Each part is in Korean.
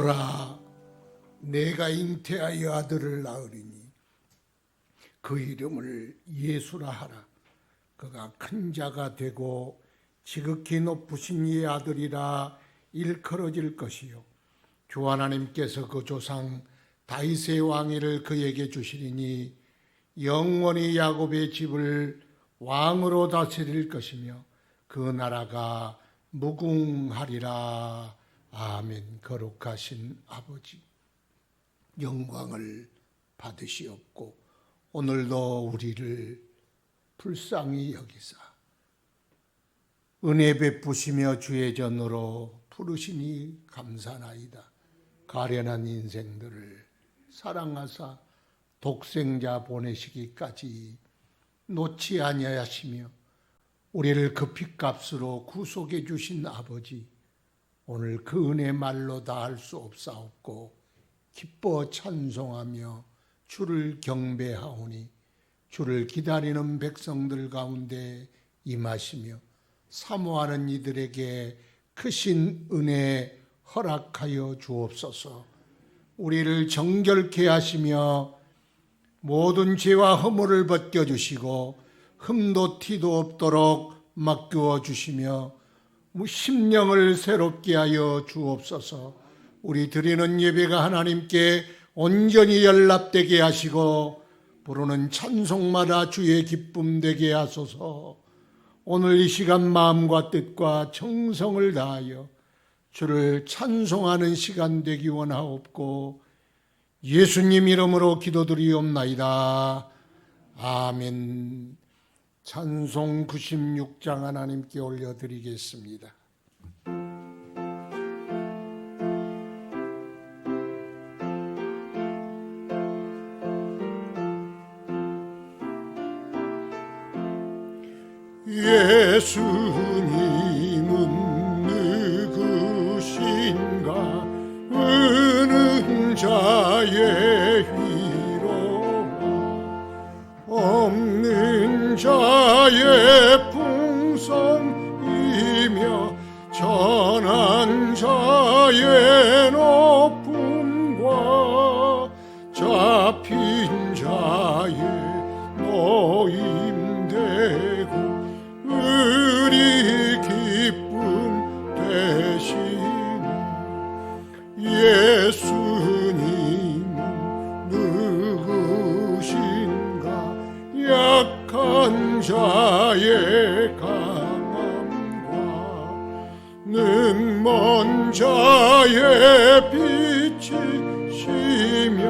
보라, 내가 잉태하여 아들을 낳으리니 그 이름을 예수라 하라. 그가 큰 자가 되고 지극히 높으신 이의 아들이라 일컬어질 것이요 주 하나님께서 그 조상 다윗의 왕위를 그에게 주시리니 영원히 야곱의 집을 왕으로 다스릴 것이며 그 나라가 무궁하리라. 아멘. 거룩하신 아버지, 영광을 받으시옵고 오늘도 우리를 불쌍히 여기사 은혜 베푸시며 주의 전으로 부르시니 감사나이다. 가련한 인생들을 사랑하사 독생자 보내시기까지 놓지 아니하시며 우리를 그 핏값으로 구속해 주신 아버지, 오늘 그 은혜 말로 다 할 수 없사옵고 기뻐 찬송하며 주를 경배하오니 주를 기다리는 백성들 가운데 임하시며 사모하는 이들에게 크신 은혜 허락하여 주옵소서. 우리를 정결케 하시며 모든 죄와 허물을 벗겨주시고 흠도 티도 없도록 맡겨 주시며 심령을 새롭게 하여 주옵소서. 우리 드리는 예배가 하나님께 온전히 연락되게 하시고 부르는 찬송마다 주의 기쁨 되게 하소서. 오늘 이 시간 마음과 뜻과 정성을 다하여 주를 찬송하는 시간 되기 원하옵고 예수님 이름으로 기도드리옵나이다. 아멘. 찬송 96장 하나님께 올려드리겠습니다. 예수님은 누구신가? 은은 자의 위로와 없는 자의 풍성이며 전한 자의 높음과 잡힌 자의 노임되고 우리 기쁨 되시는 예수님은 누구신가? 약한 자의 강함과 눈먼 자의 빛이시며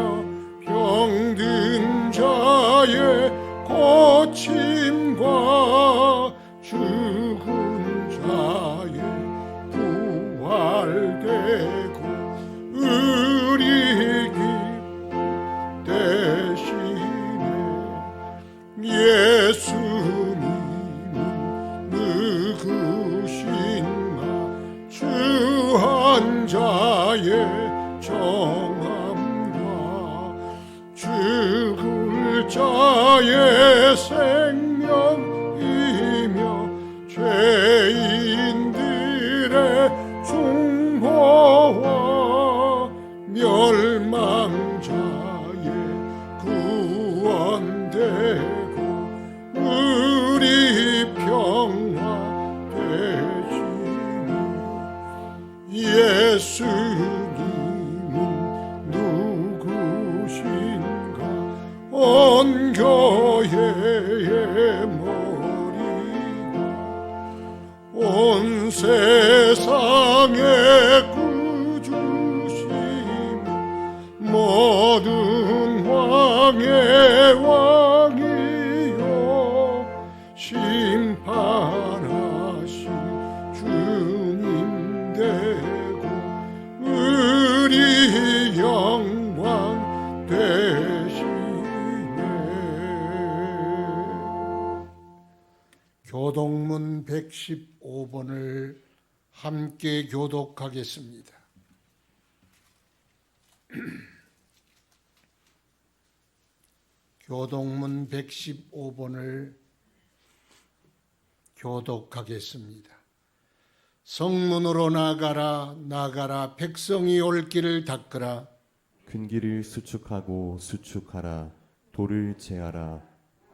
병든 자의 고침과 죽은 자의 부활되고 우리 기쁨 되시네. 예수님은 누구신가? 주한 자의 정함과 죽을 자의 생명이며 죄인들의 중보와 멸망자의 구원되고 우리 평화 되시니 예수님은 누구신가? 온 교회의 머리가 온 세상의 구주시며 모든 왕의 왕이요 심판하신 주님 되고 우리 영광 되시네. 교독문 115번을 함께 교독하겠습니다. 교독문 115번을 교독하겠습니다. 성문으로 나가라 나가라 백성이 올 길을 닦으라. 큰 길을 수축하고 수축하라. 돌을 제하라.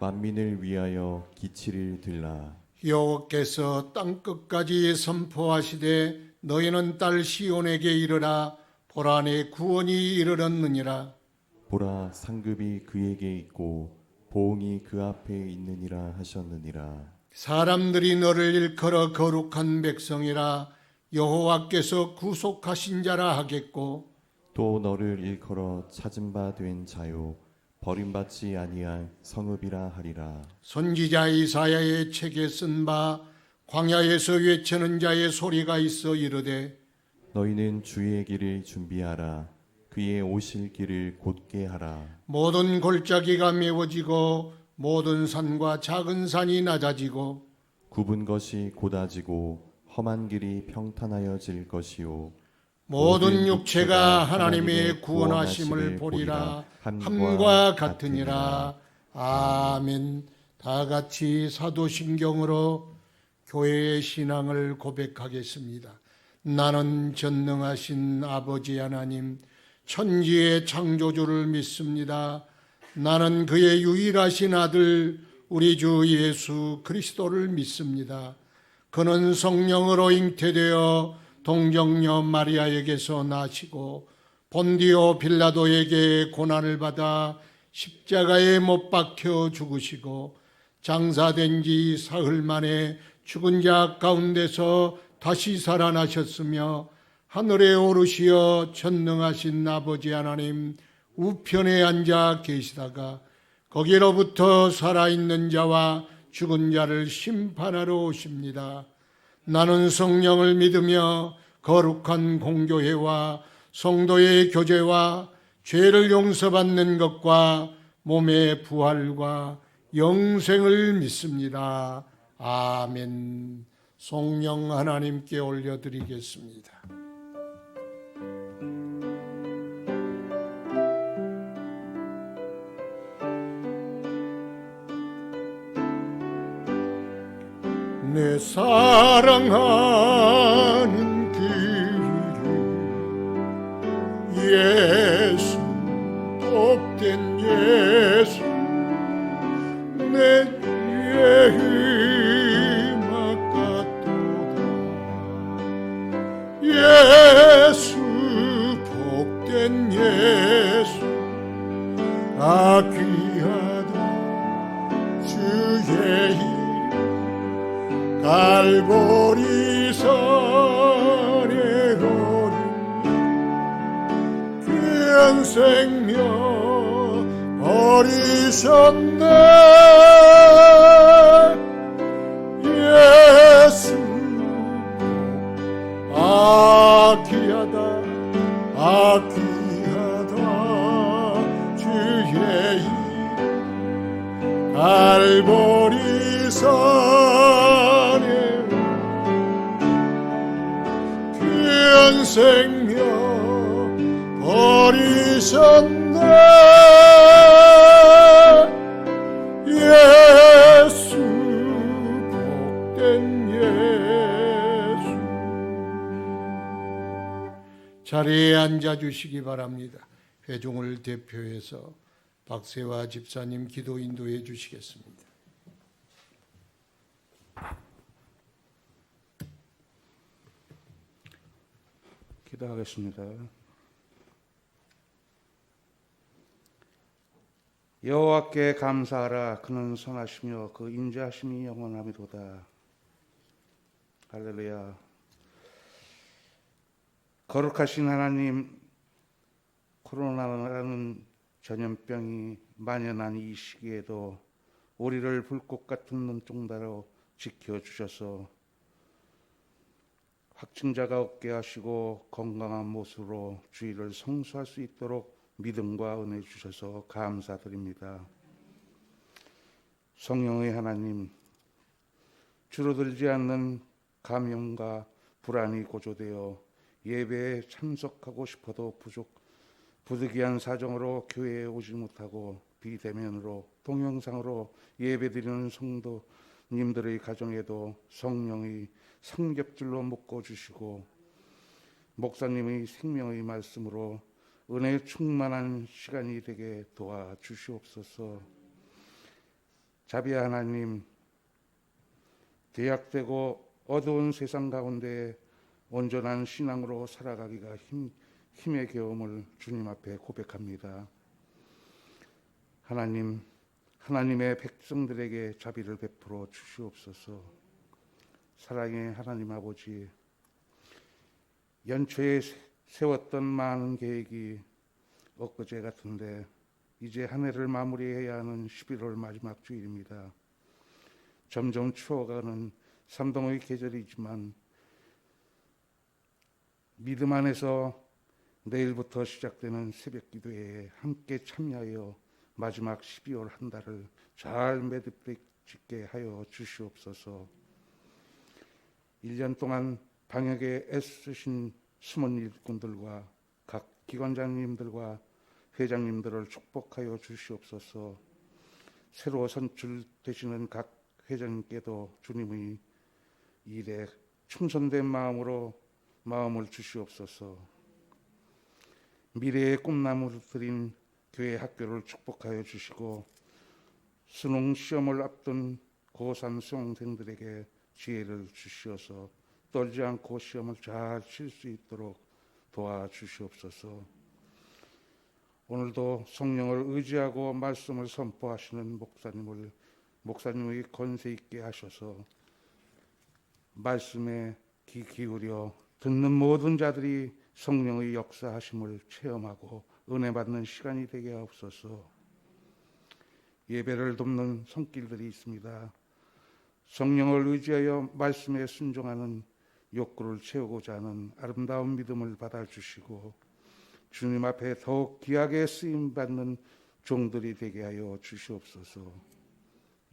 만민을 위하여 기치를 들라. 여호와께서 땅끝까지 선포하시되 너희는 딸 시온에게 이르라. 보라 내 구원이 이르렀느니라. 보라, 상급이 그에게 있고 보응이 그 앞에 있느니라 하셨느니라. 사람들이 너를 일컬어 거룩한 백성이라. 여호와께서 구속하신 자라 하겠고 또 너를 일컬어 찾은 바 된 자요 버림받지 아니할 성읍이라 하리라. 선지자 이사야의 책에 쓴 바 광야에서 외치는 자의 소리가 있어 이르되 너희는 주의 길을 준비하라. 그의 오실 길을 곧게 하라. 모든 골짜기가 메워지고 모든 산과 작은 산이 낮아지고 굽은 것이 곧아지고 험한 길이 평탄하여질 것이요 모든 육체가 하나님의 구원하심을 보리라. 함과 같으니라. 아멘. 다 같이 사도신경으로 교회의 신앙을 고백하겠습니다. 나는 전능하신 아버지 하나님 천지의 창조주를 믿습니다. 나는 그의 유일하신 아들 우리 주 예수 그리스도를 믿습니다. 그는 성령으로 잉태되어 동정녀 마리아에게서 나시고 본디오 빌라도에게 고난을 받아 십자가에 못 박혀 죽으시고 장사된 지 사흘 만에 죽은 자 가운데서 다시 살아나셨으며 하늘에 오르시어 전능하신 아버지 하나님 우편에 앉아 계시다가 거기로부터 살아있는 자와 죽은 자를 심판하러 오십니다. 나는 성령을 믿으며 거룩한 공교회와 성도의 교제와 죄를 용서받는 것과 몸의 부활과 영생을 믿습니다. 아멘. 성령 하나님께 올려드리겠습니다. 내 사랑하는 그 예수 복된 예수 내 죄의 막같도다. 예수 복된 예수 귀하다. 주의 갈보리 산에 어린 귀한 생명 버리셨네. 예수 귀하다. 귀하다. 주의 이름 갈보리 산에 귀한 생명 버리셨네. 예수 복된 예수. 자리에 앉아주시기 바랍니다. 회중을 대표해서 박세화 집사님 기도 인도해 주시겠습니다. 기도하겠습니다. 여호와께 감사하라. 그는 선하시며 그 인자하심이 영원하미로다. 할렐루야. 거룩하신 하나님, 코로나라는 전염병이 만연한 이 시기에도 우리를 불꽃 같은 눈동자로 지켜주셔서 확진자가 없게 하시고 건강한 모습으로 주일을 성수할 수 있도록 믿음과 은혜 주셔서 감사드립니다. 성령의 하나님, 줄어들지 않는 감염과 불안이 고조되어 예배에 참석하고 싶어도 부득이한 사정으로 교회에 오지 못하고 비대면으로 동영상으로 예배드리는 성도님들의 가정에도 성령의 삼겹줄로 묶어주시고 목사님의 생명의 말씀으로 은혜 충만한 시간이 되게 도와주시옵소서. 자비 하나님, 대약되고 어두운 세상 가운데 온전한 신앙으로 살아가기가 힘의 겨움을 주님 앞에 고백합니다. 하나님, 하나님의 백성들에게 자비를 베풀어 주시옵소서. 사랑의 하나님 아버지, 연초에 세웠던 많은 계획이 엊그제 같은데 이제 한 해를 마무리해야 하는 11월 마지막 주일입니다. 점점 추워가는 삼동의 계절이지만 믿음 안에서 내일부터 시작되는 새벽 기도회에 함께 참여하여 마지막 12월 한 달을 잘 매듭짓게 하여 주시옵소서. 1년 동안 방역에 애쓰신 숨은 일꾼들과 각 기관장님들과 회장님들을 축복하여 주시옵소서. 새로 선출되시는 각 회장님께도 주님의 일에 충성된 마음으로 마음을 주시옵소서. 미래의 꿈나무를 들인 교회 학교를 축복하여 주시고 수능 시험을 앞둔 고3 수험생들에게 지혜를 주시어서 떨지 않고 시험을 잘 칠 수 있도록 도와주시옵소서. 오늘도 성령을 의지하고 말씀을 선포하시는 목사님의 권세 있게 하셔서 말씀에 귀 기울여 듣는 모든 자들이 성령의 역사하심을 체험하고 은혜 받는 시간이 되게 하옵소서. 예배를 돕는 손길들이 있습니다. 성령을 의지하여 말씀에 순종하는 욕구를 채우고자 하는 아름다운 믿음을 받아주시고 주님 앞에 더욱 귀하게 쓰임받는 종들이 되게 하여 주시옵소서.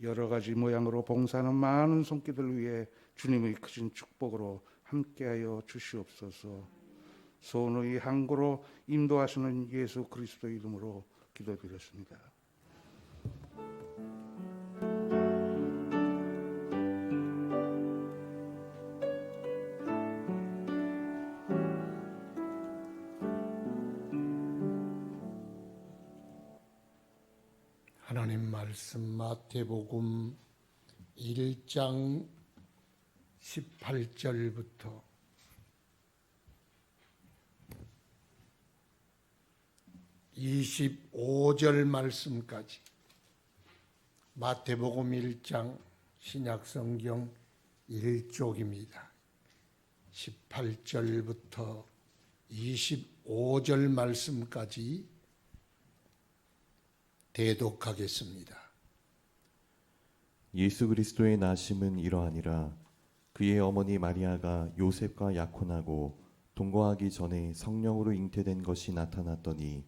여러 가지 모양으로 봉사하는 많은 손길들 위해 주님의 크신 축복으로 함께하여 주시옵소서. 소원의 항구로 인도하시는 예수 그리스도 이름으로 기도드렸습니다. 하나님 말씀 마태복음 1장 18절부터 25절 말씀까지 마태복음 1장 신약성경 1쪽입니다. 18절부터 25절 말씀까지 대독하겠습니다. 예수 그리스도의 나심은 이러하니라. 그의 어머니 마리아가 요셉과 약혼하고 동거하기 전에 성령으로 잉태된 것이 나타났더니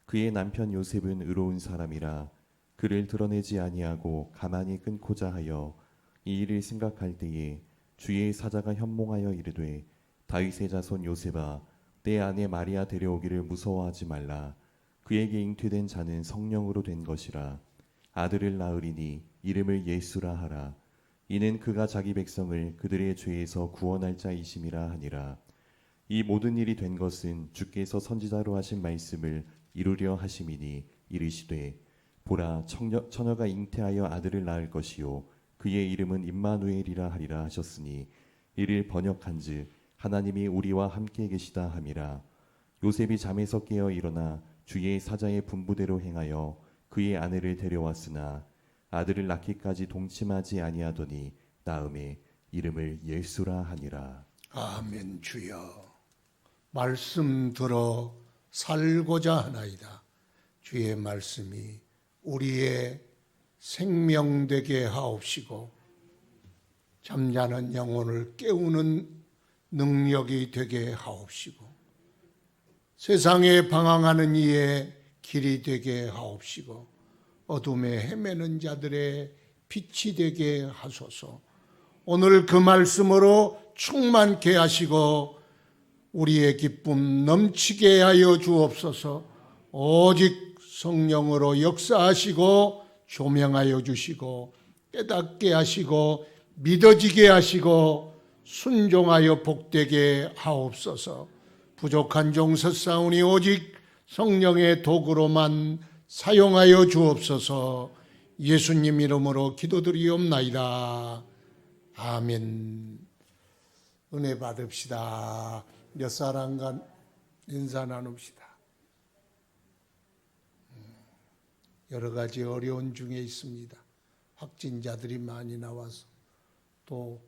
그의 남편 요셉은 의로운 사람이라 그를 드러내지 아니하고 가만히 끊고자 하여 이 일을 생각할 때에 주의 사자가 현몽하여 이르되 다윗의 자손 요셉아 내 아내 마리아 데려오기를 무서워하지 말라. 그에게 잉태된 자는 성령으로 된 것이라. 아들을 낳으리니 이름을 예수라 하라. 이는 그가 자기 백성을 그들의 죄에서 구원할 자이심이라 하니라. 이 모든 일이 된 것은 주께서 선지자로 하신 말씀을 이루려 하심이니 이르시되 보라 처녀가 잉태하여 아들을 낳을 것이요 그의 이름은 임마누엘이라 하리라 하셨으니 이를 번역한즉 하나님이 우리와 함께 계시다 함이라. 요셉이 잠에서 깨어 일어나 주의 사자의 분부대로 행하여 그의 아내를 데려왔으나 아들을 낳기까지 동침하지 아니하더니 낳음에 이름을 예수라 하니라. 아멘. 주여 말씀 들어 살고자 하나이다. 주의 말씀이 우리의 생명 되게 하옵시고 잠자는 영혼을 깨우는 능력이 되게 하옵시고 세상에 방황하는 이의 길이 되게 하옵시고 어둠에 헤매는 자들의 빛이 되게 하소서. 오늘 그 말씀으로 충만케 하시고 우리의 기쁨 넘치게 하여 주옵소서. 오직 성령으로 역사하시고 조명하여 주시고 깨닫게 하시고 믿어지게 하시고 순종하여 복되게 하옵소서. 부족한 종 섰사오니 오직 성령의 도구로만 사용하여 주옵소서. 예수님 이름으로 기도드리옵나이다. 아멘. 은혜 받읍시다. 몇 사람과 인사 나눕시다. 여러 가지 어려운 중에 있습니다. 확진자들이 많이 나와서 또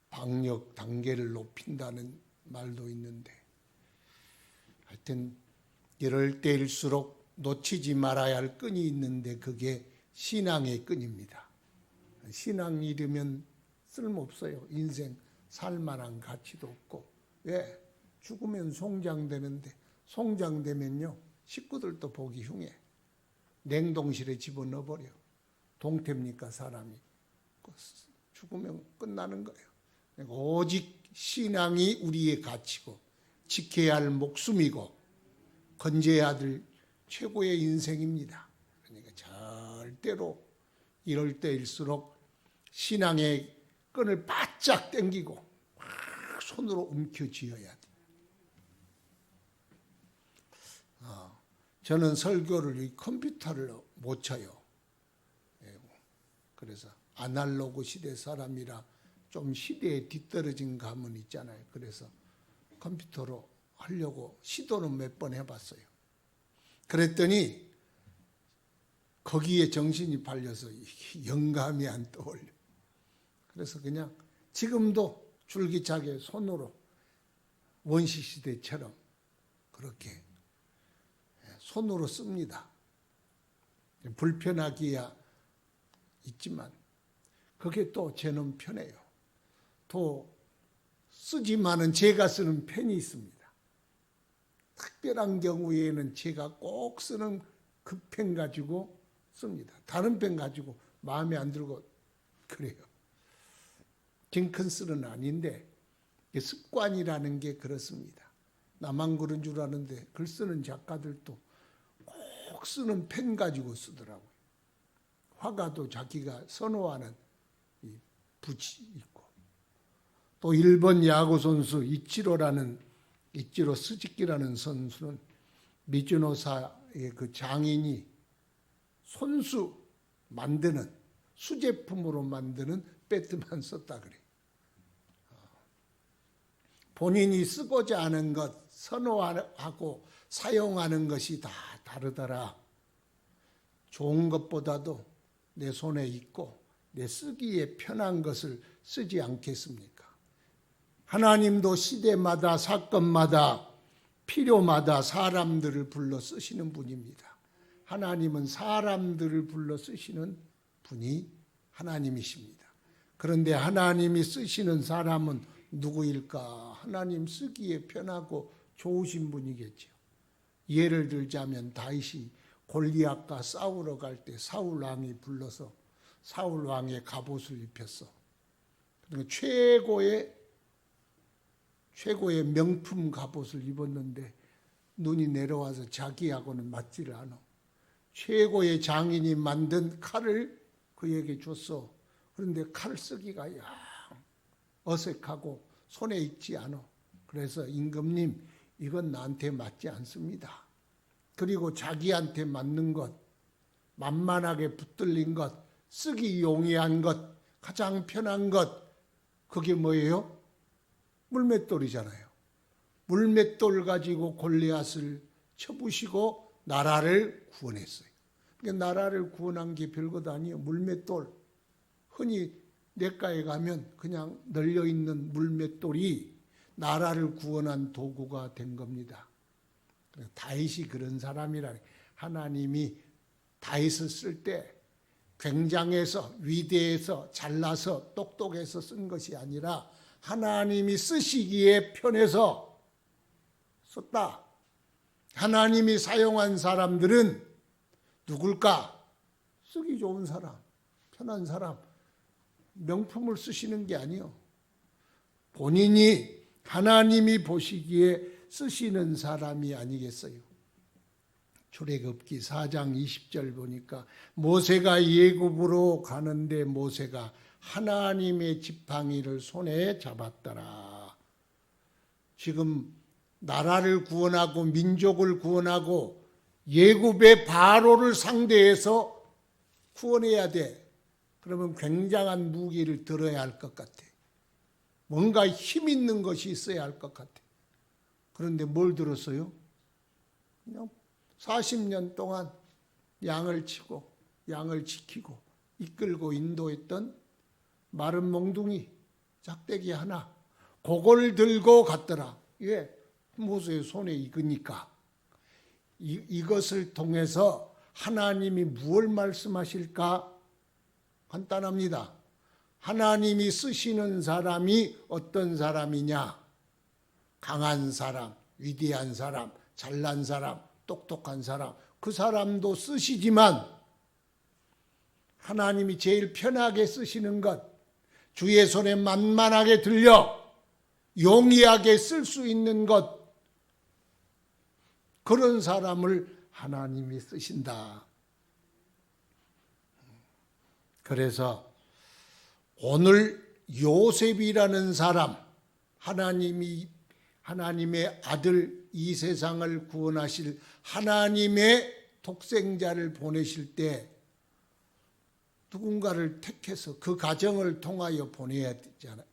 방역 단계를 높인다는 말도 있는데, 하여튼 이럴 때일수록 놓치지 말아야 할 끈이 있는데 그게 신앙의 끈입니다. 신앙 잃으면 쓸모없어요. 인생 살만한 가치도 없고. 왜? 죽으면 송장되는데, 송장되면요 식구들도 보기 흉해. 냉동실에 집어넣어버려. 동태입니까 사람이. 죽으면 끝나는 거예요. 오직 신앙이 우리의 가치고 지켜야 할 목숨이고 건져야 될 최고의 인생입니다. 그러니까 절대로 이럴 때일수록 신앙의 끈을 바짝 당기고 막 손으로 움켜쥐어야 돼. 저는 설교를 이 컴퓨터를 못 쳐요. 그래서 아날로그 시대 사람이라 좀 시대에 뒤떨어진 감은 있잖아요. 그래서 컴퓨터로 하려고 시도는 몇 번 해봤어요. 그랬더니 거기에 정신이 팔려서 영감이 안 떠올려. 그래서 그냥 지금도 줄기차게 손으로 원시시대처럼 그렇게 손으로 씁니다. 불편하기야 있지만 그게 또 저는 편해요. 또 쓰지만은 제가 쓰는 펜이 있습니다. 특별한 경우에는 제가 꼭 쓰는 그 펜 가지고 씁니다. 다른 펜 가지고 마음에 안 들고 그래요. 징큰스는 아닌데 습관이라는 게 그렇습니다. 나만 그런 줄 아는데 글 쓰는 작가들도 꼭 쓰는 펜 가지고 쓰더라고요. 화가도 자기가 선호하는 이 붓이 있고, 또 일본 야구 선수 이치로 스즈키라는 선수는 미즈노사의 그 장인이 손수 만드는 수제품으로 만드는 배트만 썼다 그래요. 본인이 쓰고자 하는 것, 선호하고 사용하는 것이 다 다르더라. 좋은 것보다도 내 손에 있고 내 쓰기에 편한 것을 쓰지 않겠습니까? 하나님도 시대마다 사건마다 필요마다 사람들을 불러 쓰시는 분입니다. 하나님은 사람들을 불러 쓰시는 분이 하나님이십니다. 그런데 하나님이 쓰시는 사람은 누구일까? 하나님 쓰기에 편하고 좋으신 분이겠죠. 예를 들자면 다윗이 골리앗과 싸우러 갈 때 사울 왕이 불러서 사울 왕의 갑옷을 입혔어. 그러니까 최고의 명품 갑옷을 입었는데 눈이 내려와서 자기하고는 맞지를 않아. 최고의 장인이 만든 칼을 그에게 줬어. 그런데 칼 쓰기가 어색하고 손에 익지 않아. 그래서 임금님, 이건 나한테 맞지 않습니다. 그리고 자기한테 맞는 것, 만만하게 붙들린 것, 쓰기 용이한 것, 가장 편한 것, 그게 뭐예요? 물맷돌이잖아요. 물맷돌 가지고 골리앗을 쳐부시고 나라를 구원했어요. 그러니까 나라를 구원한 게 별것 아니에요. 물맷돌. 흔히 냇가에 가면 그냥 널려있는 물맷돌이 나라를 구원한 도구가 된 겁니다. 다윗이 그런 사람이라니. 하나님이 다윗을 쓸 때 굉장해서 위대해서 잘나서 똑똑해서 쓴 것이 아니라 하나님이 쓰시기에 편해서 썼다. 하나님이 사용한 사람들은 누굴까? 쓰기 좋은 사람, 편한 사람, 명품을 쓰시는 게 아니요. 본인이 하나님이 보시기에 쓰시는 사람이 아니겠어요. 출애굽기 4장 20절 보니까 모세가 예굽으로 가는데 모세가 하나님의 지팡이를 손에 잡았더라. 지금 나라를 구원하고 민족을 구원하고 예굽의 바로를 상대해서 구원해야 돼. 그러면 굉장한 무기를 들어야 할 것 같아. 뭔가 힘 있는 것이 있어야 할 것 같아. 그런데 뭘 들었어요? 그냥 40년 동안 양을 치고 양을 지키고 이끌고 인도했던 마른 몽둥이 짝대기 하나, 그걸 들고 갔더라. 왜? 모세의 손에 익으니까. 이것을 통해서 하나님이 무엇을 말씀하실까? 간단합니다. 하나님이 쓰시는 사람이 어떤 사람이냐? 강한 사람, 위대한 사람, 잘난 사람, 똑똑한 사람, 그 사람도 쓰시지만 하나님이 제일 편하게 쓰시는 것, 주의 손에 만만하게 들려 용이하게 쓸 수 있는 것, 그런 사람을 하나님이 쓰신다. 그래서 오늘 요셉이라는 사람, 하나님의 아들, 이 세상을 구원하실 하나님의 독생자를 보내실 때 누군가를 택해서 그 가정을 통하여 보내야 되잖아요.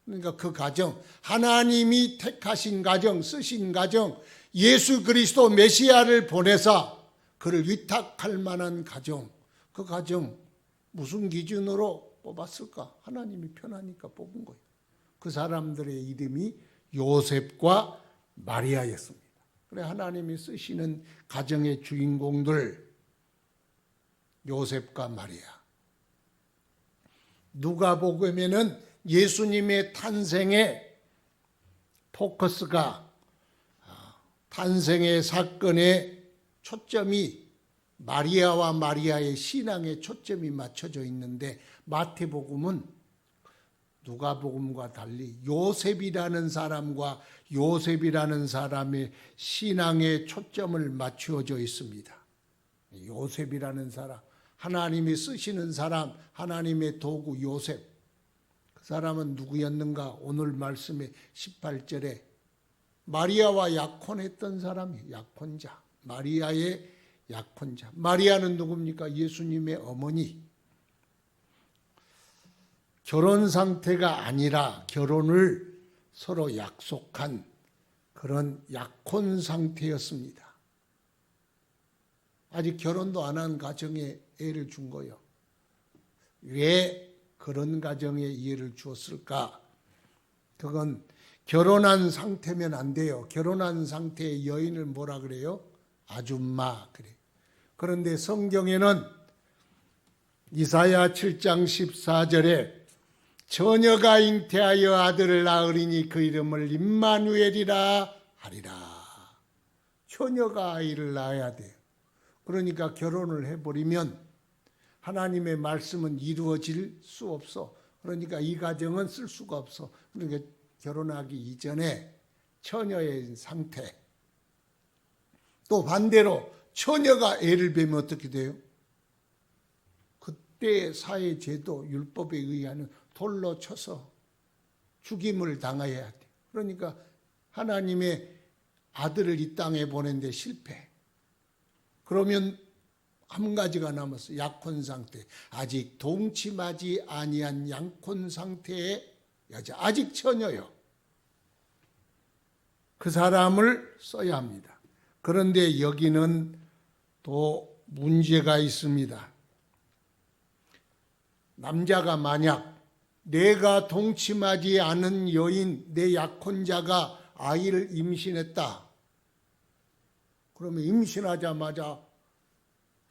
그러니까 그 가정, 하나님이 택하신 가정, 쓰신 가정, 예수 그리스도 메시아를 보내사 그를 위탁할 만한 가정, 그 가정 무슨 기준으로 뽑았을까? 하나님이 편하니까 뽑은 거예요. 그 사람들의 이름이 요셉과 마리아였습니다. 그래, 하나님이 쓰시는 가정의 주인공들, 요셉과 마리아. 누가복음에는 예수님의 탄생의 포커스가, 탄생의 사건의 초점이 마리아와 마리아의 신앙에 초점이 맞춰져 있는데, 마태복음은 누가복음과 달리 요셉이라는 사람과 요셉이라는 사람의 신앙에 초점을 맞추어져 있습니다. 요셉이라는 사람, 하나님이 쓰시는 사람, 하나님의 도구 요셉. 그 사람은 누구였는가? 오늘 말씀의 18절에 마리아와 약혼했던 사람이, 약혼자, 마리아의 약혼자. 마리아는 누굽니까? 예수님의 어머니. 결혼 상태가 아니라 결혼을 서로 약속한 그런 약혼 상태였습니다. 아직 결혼도 안 한 가정에 애를 준 거예요. 왜 그런 가정에 애를 주었을까? 그건 결혼한 상태면 안 돼요. 결혼한 상태의 여인을 뭐라 그래요? 아줌마 그래. 그런데 성경에는 이사야 7장 14절에 처녀가 잉태하여 아들을 낳으리니 그 이름을 임마누엘이라 하리라. 처녀가 아이를 낳아야 돼요. 그러니까 결혼을 해버리면 하나님의 말씀은 이루어질 수 없어. 그러니까 이 가정은 쓸 수가 없어. 그러니까 결혼하기 이전에 처녀의 상태. 또 반대로 처녀가 애를 베면 어떻게 돼요? 그때 사회 제도 율법에 의하면 돌로 쳐서 죽임을 당해야 돼. 그러니까 하나님의 아들을 이 땅에 보낸데 실패. 그러면 한 가지가 남았어. 약혼 상태. 아직 동침하지 아니한 약혼 상태의 여자. 아직 처녀요. 그 사람을 써야 합니다. 그런데 여기는 또 문제가 있습니다. 남자가 만약 내가 동침하지 않은 여인, 내 약혼자가 아이를 임신했다. 그러면 임신하자마자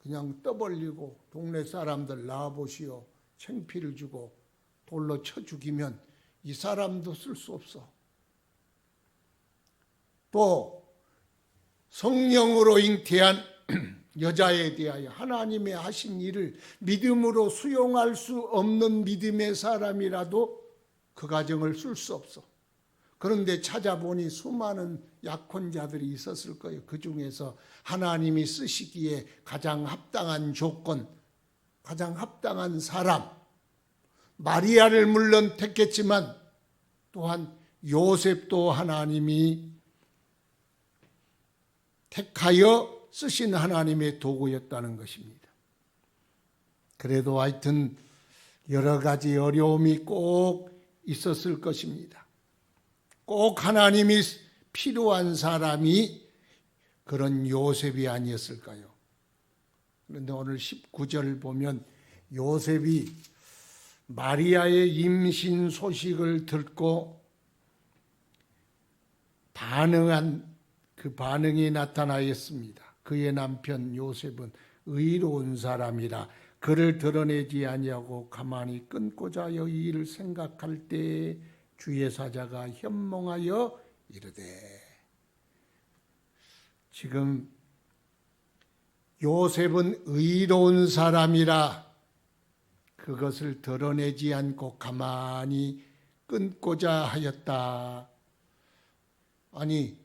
그냥 떠벌리고 동네 사람들 나와보시오. 창피를 주고 돌로 쳐 죽이면 이 사람도 쓸 수 없어. 또 성령으로 잉태한 여자에 대하여 하나님의 하신 일을 믿음으로 수용할 수 없는 믿음의 사람이라도 그 가정을 쓸 수 없어. 그런데 찾아보니 수많은 약혼자들이 있었을 거예요. 그 중에서 하나님이 쓰시기에 가장 합당한 조건, 가장 합당한 사람, 마리아를 물론 택했지만 또한 요셉도 하나님이 택하여 쓰신 하나님의 도구였다는 것입니다. 그래도 하여튼 여러 가지 어려움이 꼭 있었을 것입니다. 꼭 하나님이 필요한 사람이 그런 요셉이 아니었을까요? 그런데 오늘 19절 보면 요셉이 마리아의 임신 소식을 듣고 그 반응이 나타나 있습니다. 그의 남편 요셉은 의로운 사람이라 그를 드러내지 아니하고 가만히 끊고자 하여 이 일을 생각할 때 주의 사자가 현몽하여 이르되. 지금 요셉은 의로운 사람이라 그것을 드러내지 않고 가만히 끊고자 하였다. 아니,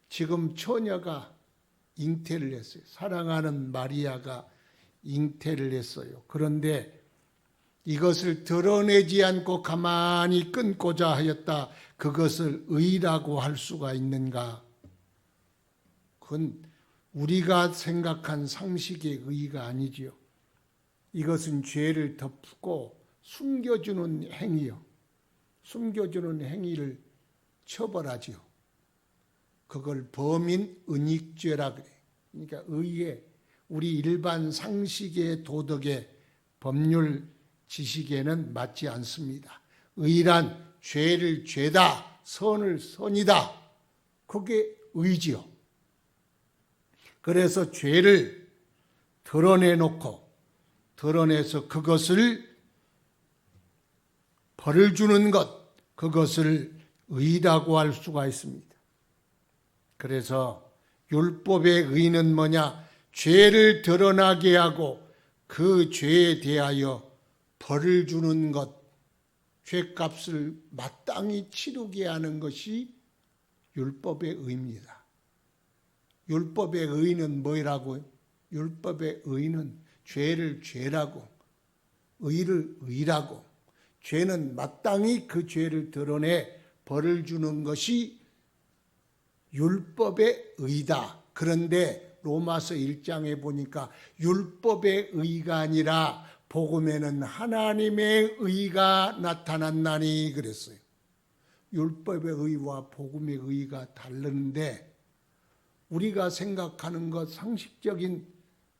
지금 처녀가 잉태를 했어요. 사랑하는 마리아가 잉태를 했어요. 그런데 이것을 드러내지 않고 가만히 끊고자 하였다. 그것을 의라고 할 수가 있는가? 그건 우리가 생각한 상식의 의가 아니지요. 이것은 죄를 덮고 숨겨주는 행위요. 숨겨주는 행위를 처벌하지요. 그걸 범인 은닉죄라 그래. 그러니까 의에 우리 일반 상식의 도덕의 법률 지식에는 맞지 않습니다. 의란 죄를 죄다, 선을 선이다. 그게 의지요. 그래서 죄를 드러내서 그것을 벌을 주는 것, 그것을 의라고 할 수가 있습니다. 그래서 율법의 의는 뭐냐? 죄를 드러나게 하고 그 죄에 대하여 벌을 주는 것, 죄값을 마땅히 치르게 하는 것이 율법의 의입니다. 율법의 의는 뭐라고요? 율법의 의는 죄를 죄라고, 의를 의라고, 죄는 마땅히 그 죄를 드러내 벌을 주는 것이 율법의 의다. 그런데 로마서 1장에 보니까 율법의 의가 아니라 복음에는 하나님의 의가 나타났나니 그랬어요. 율법의 의와 복음의 의가 다른데 우리가 생각하는 것, 상식적인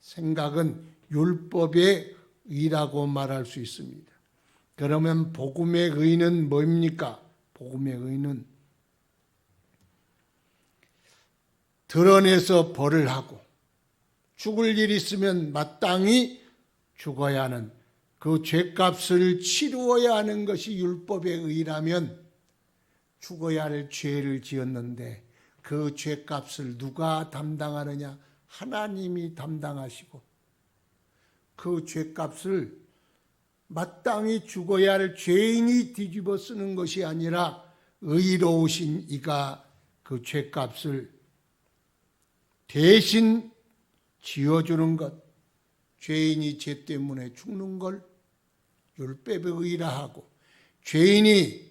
생각은 율법의 의라고 말할 수 있습니다. 그러면 복음의 의는 뭡니까? 복음의 의는 드러내서 벌을 하고 죽을 일 있으면 마땅히 죽어야 하는 그 죄값을 치루어야 하는 것이 율법의 의라면 죽어야 할 죄를 지었는데 그 죄값을 누가 담당하느냐? 하나님이 담당하시고 그 죄값을 마땅히 죽어야 할 죄인이 뒤집어 쓰는 것이 아니라 의로우신 이가 그 죄값을 대신 지어주는 것, 죄인이 죄 때문에 죽는 걸 율법의 의라 하고 죄인이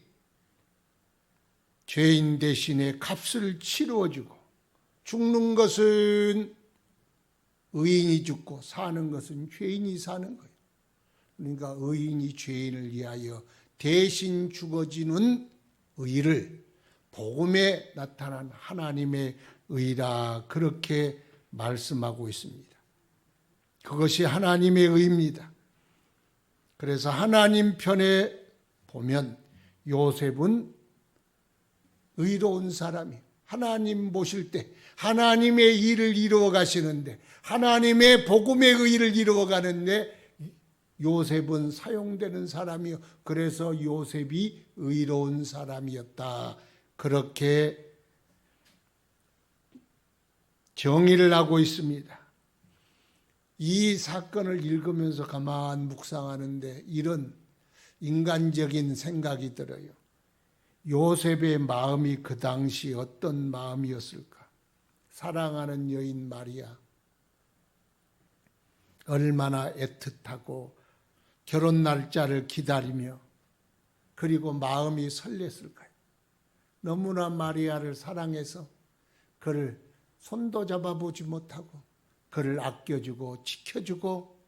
죄인 대신에 값을 치루어주고 죽는 것은 의인이 죽고 사는 것은 죄인이 사는 거예요. 그러니까 의인이 죄인을 위하여 대신 죽어지는 의를 복음에 나타난 하나님의 의라 그렇게 말씀하고 있습니다. 그것이 하나님의 의입니다. 그래서 하나님 편에 보면 요셉은 의로운 사람이에요. 하나님 보실 때 하나님의 일을 이루어 가시는데 하나님의 복음의 의를 이루어 가는데 요셉은 사용되는 사람이요. 그래서 요셉이 의로운 사람이었다. 그렇게 정의를 하고 있습니다. 이 사건을 읽으면서 가만 묵상하는데 이런 인간적인 생각이 들어요. 요셉의 마음이 그 당시 어떤 마음이었을까? 사랑하는 여인 마리아 얼마나 애틋하고 결혼 날짜를 기다리며 그리고 마음이 설렜을까요? 너무나 마리아를 사랑해서 그를 손도 잡아보지 못하고 그를 아껴주고 지켜주고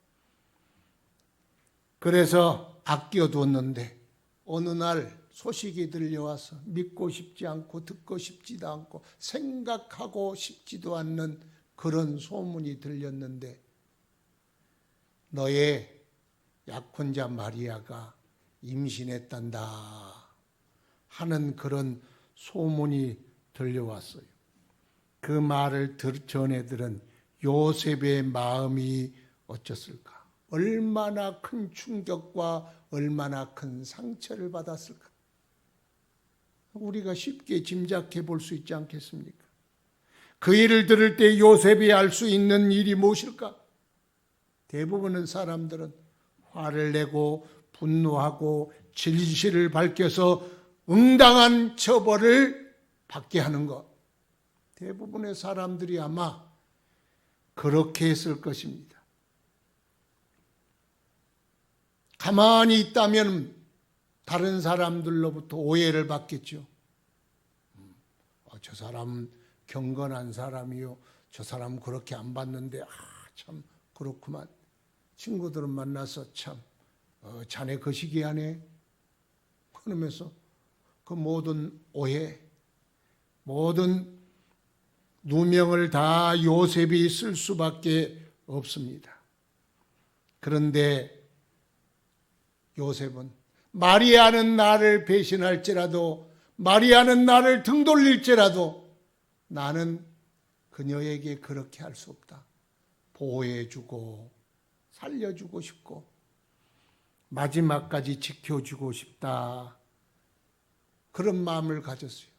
그래서 아껴두었는데 어느 날 소식이 들려와서 믿고 싶지 않고 듣고 싶지도 않고 생각하고 싶지도 않는 그런 소문이 들렸는데 너의 약혼자 마리아가 임신했단다 하는 그런 소문이 들려왔어요. 그 말을 전해 들은 요셉의 마음이 어쩌을까? 얼마나 큰 충격과 얼마나 큰 상처를 받았을까? 우리가 쉽게 짐작해 볼 수 있지 않겠습니까? 그 일을 들을 때 요셉이 알 수 있는 일이 무엇일까? 대부분의 사람들은 화를 내고 분노하고 진실을 밝혀서 응당한 처벌을 받게 하는 것. 대부분의 사람들이 아마 그렇게 했을 것입니다. 가만히 있다면 다른 사람들로부터 오해를 받겠죠. 저 사람은 경건한 사람이요. 저 사람은 그렇게 안 봤는데 참 그렇구만. 친구들은 만나서 참 자네 거시기하네. 그러면서 그 모든 오해, 모든 누명을 다 요셉이 쓸 수밖에 없습니다. 그런데 요셉은 마리아는 나를 배신할지라도 마리아는 나를 등 돌릴지라도 나는 그녀에게 그렇게 할 수 없다. 보호해주고 살려주고 싶고 마지막까지 지켜주고 싶다. 그런 마음을 가졌어요.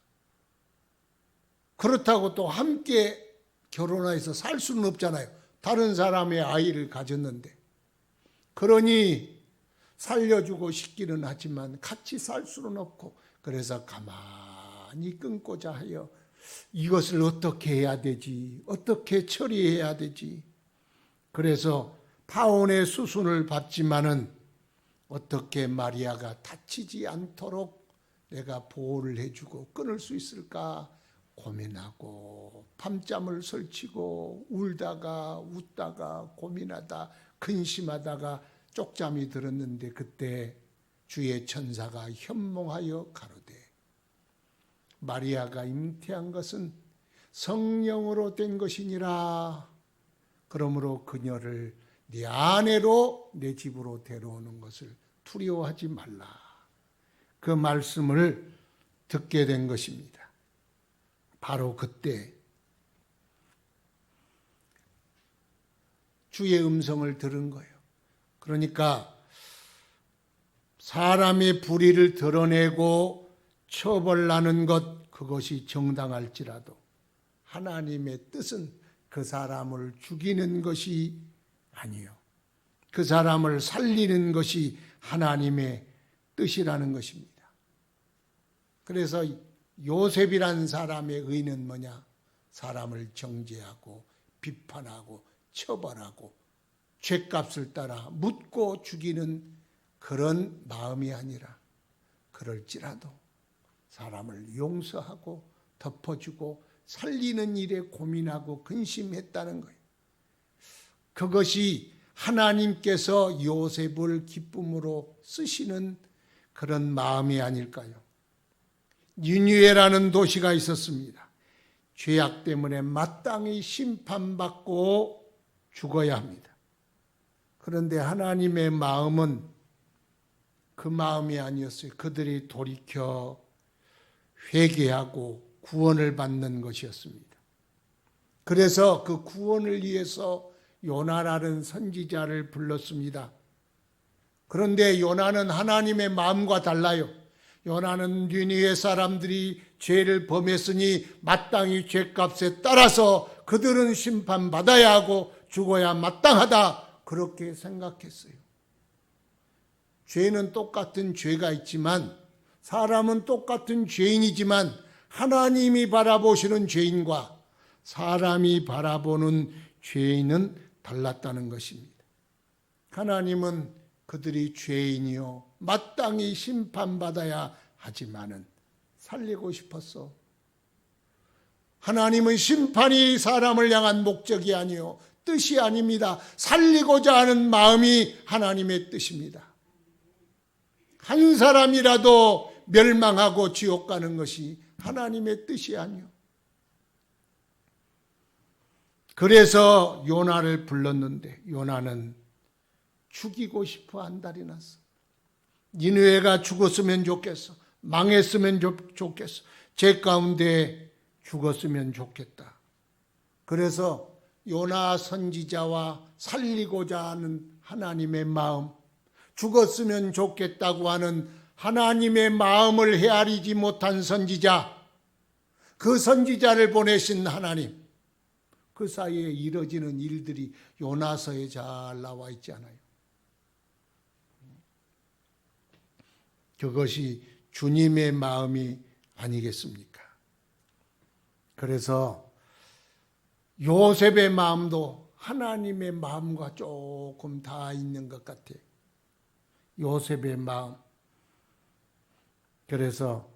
그렇다고 또 함께 결혼해서 살 수는 없잖아요. 다른 사람의 아이를 가졌는데. 그러니 살려주고 싶기는 하지만 같이 살 수는 없고 그래서 가만히 끊고자 하여 이것을 어떻게 해야 되지? 어떻게 처리해야 되지? 그래서 파혼의 수순을 밟지만은 어떻게 마리아가 다치지 않도록 내가 보호를 해주고 끊을 수 있을까 고민하고 밤잠을 설치고 울다가 웃다가 고민하다 근심하다가 쪽잠이 들었는데 그때 주의 천사가 현몽하여 가로되 마리아가 잉태한 것은 성령으로 된 것이니라. 그러므로 그녀를 네 아내로 내 집으로 데려오는 것을 두려워하지 말라. 그 말씀을 듣게 된 것입니다. 바로 그때 주의 음성을 들은 거예요. 그러니까 사람의 불의를 드러내고 처벌하는 것 그것이 정당할지라도 하나님의 뜻은 그 사람을 죽이는 것이 아니요. 그 사람을 살리는 것이 하나님의 뜻이라는 것입니다. 그래서 요셉이란 사람의 의는 뭐냐? 사람을 정죄하고 비판하고 처벌하고 죄값을 따라 묻고 죽이는 그런 마음이 아니라 그럴지라도 사람을 용서하고 덮어주고 살리는 일에 고민하고 근심했다는 거예요. 그것이 하나님께서 요셉을 기쁨으로 쓰시는 그런 마음이 아닐까요? 니느웨라는 도시가 있었습니다. 죄악 때문에 마땅히 심판받고 죽어야 합니다. 그런데 하나님의 마음은 그 마음이 아니었어요. 그들이 돌이켜 회개하고 구원을 받는 것이었습니다. 그래서 그 구원을 위해서 요나라는 선지자를 불렀습니다. 그런데 요나는 하나님의 마음과 달라요. 요나는 니느웨 사람들이 죄를 범했으니 마땅히 죄값에 따라서 그들은 심판받아야 하고 죽어야 마땅하다. 그렇게 생각했어요. 죄는 똑같은 죄가 있지만 사람은 똑같은 죄인이지만 하나님이 바라보시는 죄인과 사람이 바라보는 죄인은 달랐다는 것입니다. 하나님은 그들이 죄인이요 마땅히 심판받아야 하지만은 살리고 싶었어. 하나님은 심판이 사람을 향한 목적이 아니요 뜻이 아닙니다. 살리고자 하는 마음이 하나님의 뜻입니다. 한 사람이라도 멸망하고 지옥 가는 것이 하나님의 뜻이 아니요. 그래서 요나를 불렀는데 요나는 죽이고 싶어 안달이 났어. 니느웨가 죽었으면 좋겠어. 망했으면 좋겠어. 제 가운데 죽었으면 좋겠다. 그래서 요나 선지자와 살리고자 하는 하나님의 마음, 죽었으면 좋겠다고 하는 하나님의 마음을 헤아리지 못한 선지자, 그 선지자를 보내신 하나님, 그 사이에 이뤄지는 일들이 요나서에 잘 나와 있지 않아요. 그것이 주님의 마음이 아니겠습니까? 그래서 요셉의 마음도 하나님의 마음과 조금 다 있는 것 같아요. 요셉의 마음. 그래서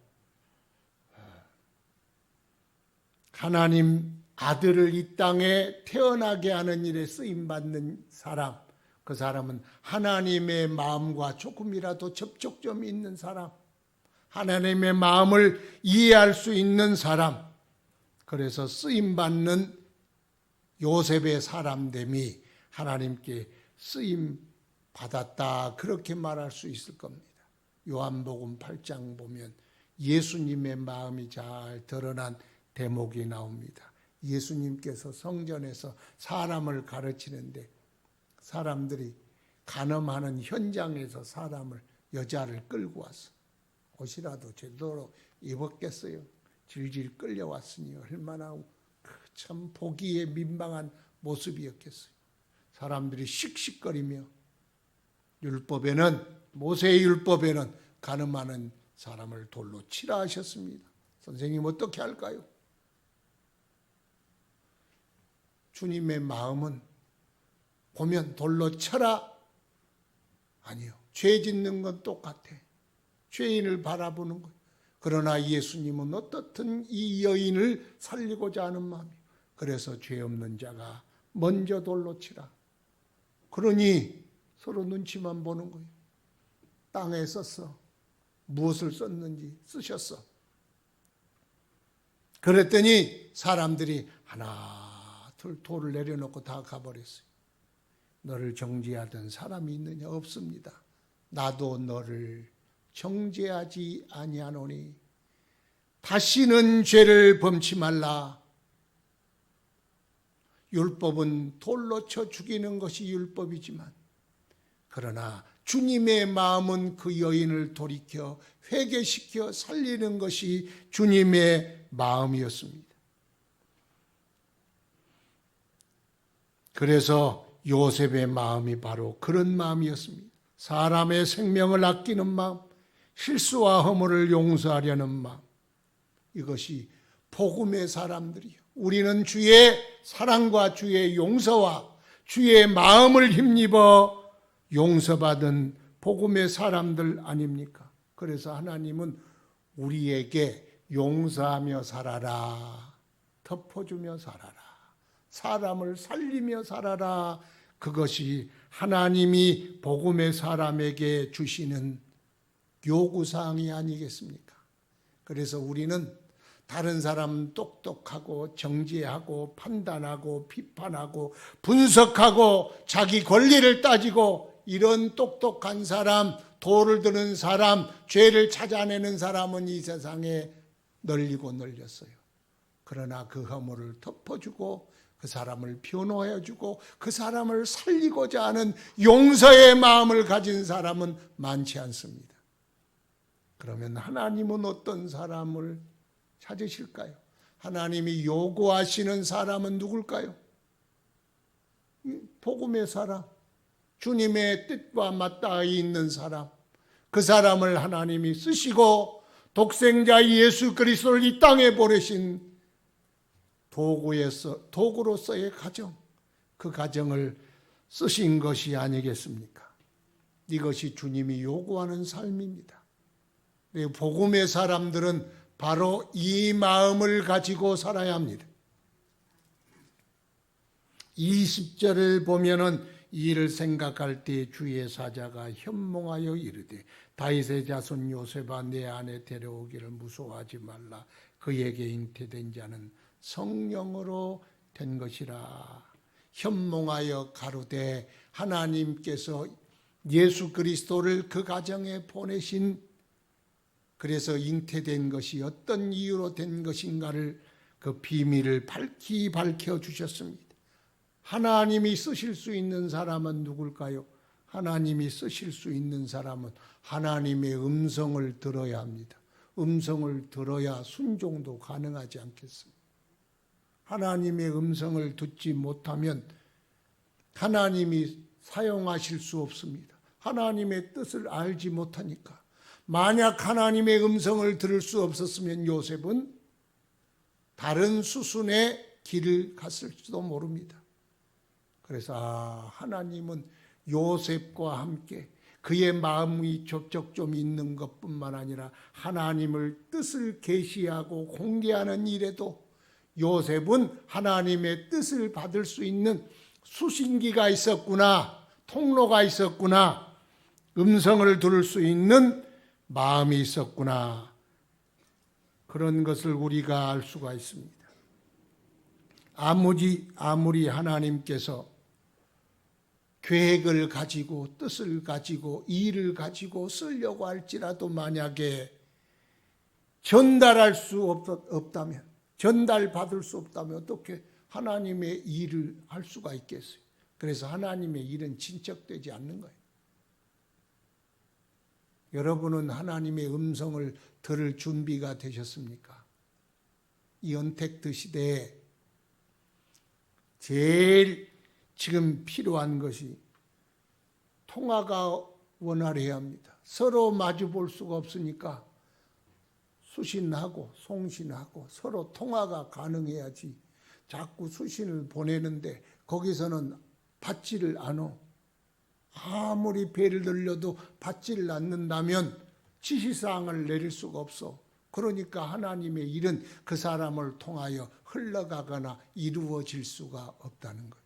하나님 아들을 이 땅에 태어나게 하는 일에 쓰임받는 사람, 그 사람은 하나님의 마음과 조금이라도 접촉점이 있는 사람, 하나님의 마음을 이해할 수 있는 사람, 그래서 쓰임받는 요셉의 사람됨이 하나님께 쓰임받았다, 그렇게 말할 수 있을 겁니다. 요한복음 8장 보면 예수님의 마음이 잘 드러난 대목이 나옵니다. 예수님께서 성전에서 사람을 가르치는데 사람들이 간음하는 현장에서 사람을, 여자를 끌고 왔어. 옷이라도 제대로 입었겠어요. 질질 끌려왔으니 얼마나 참 보기에 민망한 모습이었겠어요. 사람들이 씩씩거리며, 율법에는, 모세의 율법에는 간음하는 사람을 돌로 치라 하셨습니다. 선생님 어떻게 할까요? 주님의 마음은 보면 돌로 쳐라? 아니요. 죄 짓는 건 똑같아. 죄인을 바라보는 것. 그러나 예수님은 어떻든 이 여인을 살리고자 하는 마음이에요. 그래서 죄 없는 자가 먼저 돌로 치라. 그러니 서로 눈치만 보는 거예요. 땅에 썼어. 무엇을 썼는지 쓰셨어. 그랬더니 사람들이 하나 둘 돌을 내려놓고 다 가버렸어요. 너를 정죄하던 사람이 있느냐? 없습니다. 나도 너를 정죄하지 아니하노니 다시는 죄를 범치 말라. 율법은 돌로 쳐 죽이는 것이 율법이지만, 그러나 주님의 마음은 그 여인을 돌이켜 회개시켜 살리는 것이 주님의 마음이었습니다. 그래서 요셉의 마음이 바로 그런 마음이었습니다. 사람의 생명을 아끼는 마음, 실수와 허물을 용서하려는 마음, 이것이 복음의 사람들이요. 우리는 주의 사랑과 주의 용서와 주의 마음을 힘입어 용서받은 복음의 사람들 아닙니까? 그래서 하나님은 우리에게 용서하며 살아라, 덮어주며 살아라, 사람을 살리며 살아라, 그것이 하나님이 복음의 사람에게 주시는 요구사항이 아니겠습니까? 그래서 우리는 다른 사람 똑똑하고 정죄하고 판단하고 비판하고 분석하고 자기 권리를 따지고 이런 똑똑한 사람, 도를 드는 사람, 죄를 찾아내는 사람은 이 세상에 널리고 널렸어요. 그러나 그 허물을 덮어주고 그 사람을 변호해주고 그 사람을 살리고자 하는 용서의 마음을 가진 사람은 많지 않습니다. 그러면 하나님은 어떤 사람을 찾으실까요? 하나님이 요구하시는 사람은 누굴까요? 복음의 사람, 주님의 뜻과 맞닿아 있는 사람, 그 사람을 하나님이 쓰시고 독생자 예수 그리스도를 이 땅에 보내신 도구로서의 가정, 그 가정을 쓰신 것이 아니겠습니까? 이것이 주님이 요구하는 삶입니다. 복음의 사람들은 바로 이 마음을 가지고 살아야 합니다. 20절을 보면은 이를 생각할 때 주의 사자가 현몽하여 이르되 다윗의 자손 요셉아 내 안에 데려오기를 무서워하지 말라. 그에게 잉태된 자는 성령으로 된 것이라. 현몽하여 가로되 하나님께서 예수 그리스도를 그 가정에 보내신, 그래서 잉태된 것이 어떤 이유로 된 것인가를 그 비밀을 밝히 밝혀주셨습니다. 하나님이 쓰실 수 있는 사람은 누굴까요? 하나님이 쓰실 수 있는 사람은 하나님의 음성을 들어야 합니다. 음성을 들어야 순종도 가능하지 않겠습니까? 하나님의 음성을 듣지 못하면 하나님이 사용하실 수 없습니다. 하나님의 뜻을 알지 못하니까. 만약 하나님의 음성을 들을 수 없었으면 요셉은 다른 수순의 길을 갔을지도 모릅니다. 그래서 하나님은 요셉과 함께 그의 마음이 접촉 좀 있는 것뿐만 아니라 하나님을 뜻을 계시하고 공개하는 일에도 요셉은 하나님의 뜻을 받을 수 있는 수신기가 있었구나, 통로가 있었구나, 음성을 들을 수 있는 마음이 있었구나, 그런 것을 우리가 알 수가 있습니다. 아무리 하나님께서 계획을 가지고 뜻을 가지고 일을 가지고 쓰려고 할지라도 만약에 전달할 수 없다면, 전달받을 수 없다면 어떻게 하나님의 일을 할 수가 있겠어요? 그래서 하나님의 일은 진척되지 않는 거예요. 여러분은 하나님의 음성을 들을 준비가 되셨습니까? 이 언택트 시대에 제일 지금 필요한 것이 통화가 원활해야 합니다. 서로 마주 볼 수가 없으니까 수신하고 송신하고 서로 통화가 가능해야지. 자꾸 수신을 보내는데 거기서는 받지를 않아. 아무리 배를 늘려도 받지를 않는다면 지시사항을 내릴 수가 없어. 그러니까 하나님의 일은 그 사람을 통하여 흘러가거나 이루어질 수가 없다는 것.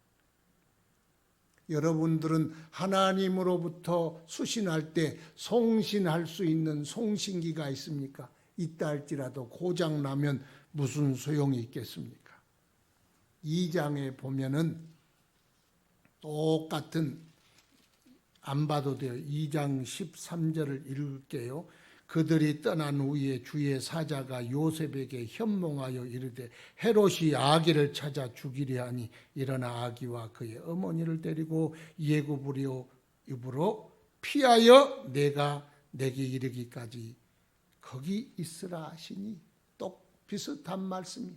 여러분들은 하나님으로부터 수신할 때 송신할 수 있는 송신기가 있습니까? 있다 할지라도 고장나면 무슨 소용이 있겠습니까? 2장에 보면은 똑같은, 안 봐도 돼요. 2장 13절을 읽을게요. 그들이 떠난 후에 주의 사자가 요셉에게 현몽하여 이르되 헤롯이 아기를 찾아 죽이려 하니 일어나 아기와 그의 어머니를 데리고 예굽으로 피하여 내가 내게 이르기까지 거기 있으라 하시니, 또 비슷한 말씀이.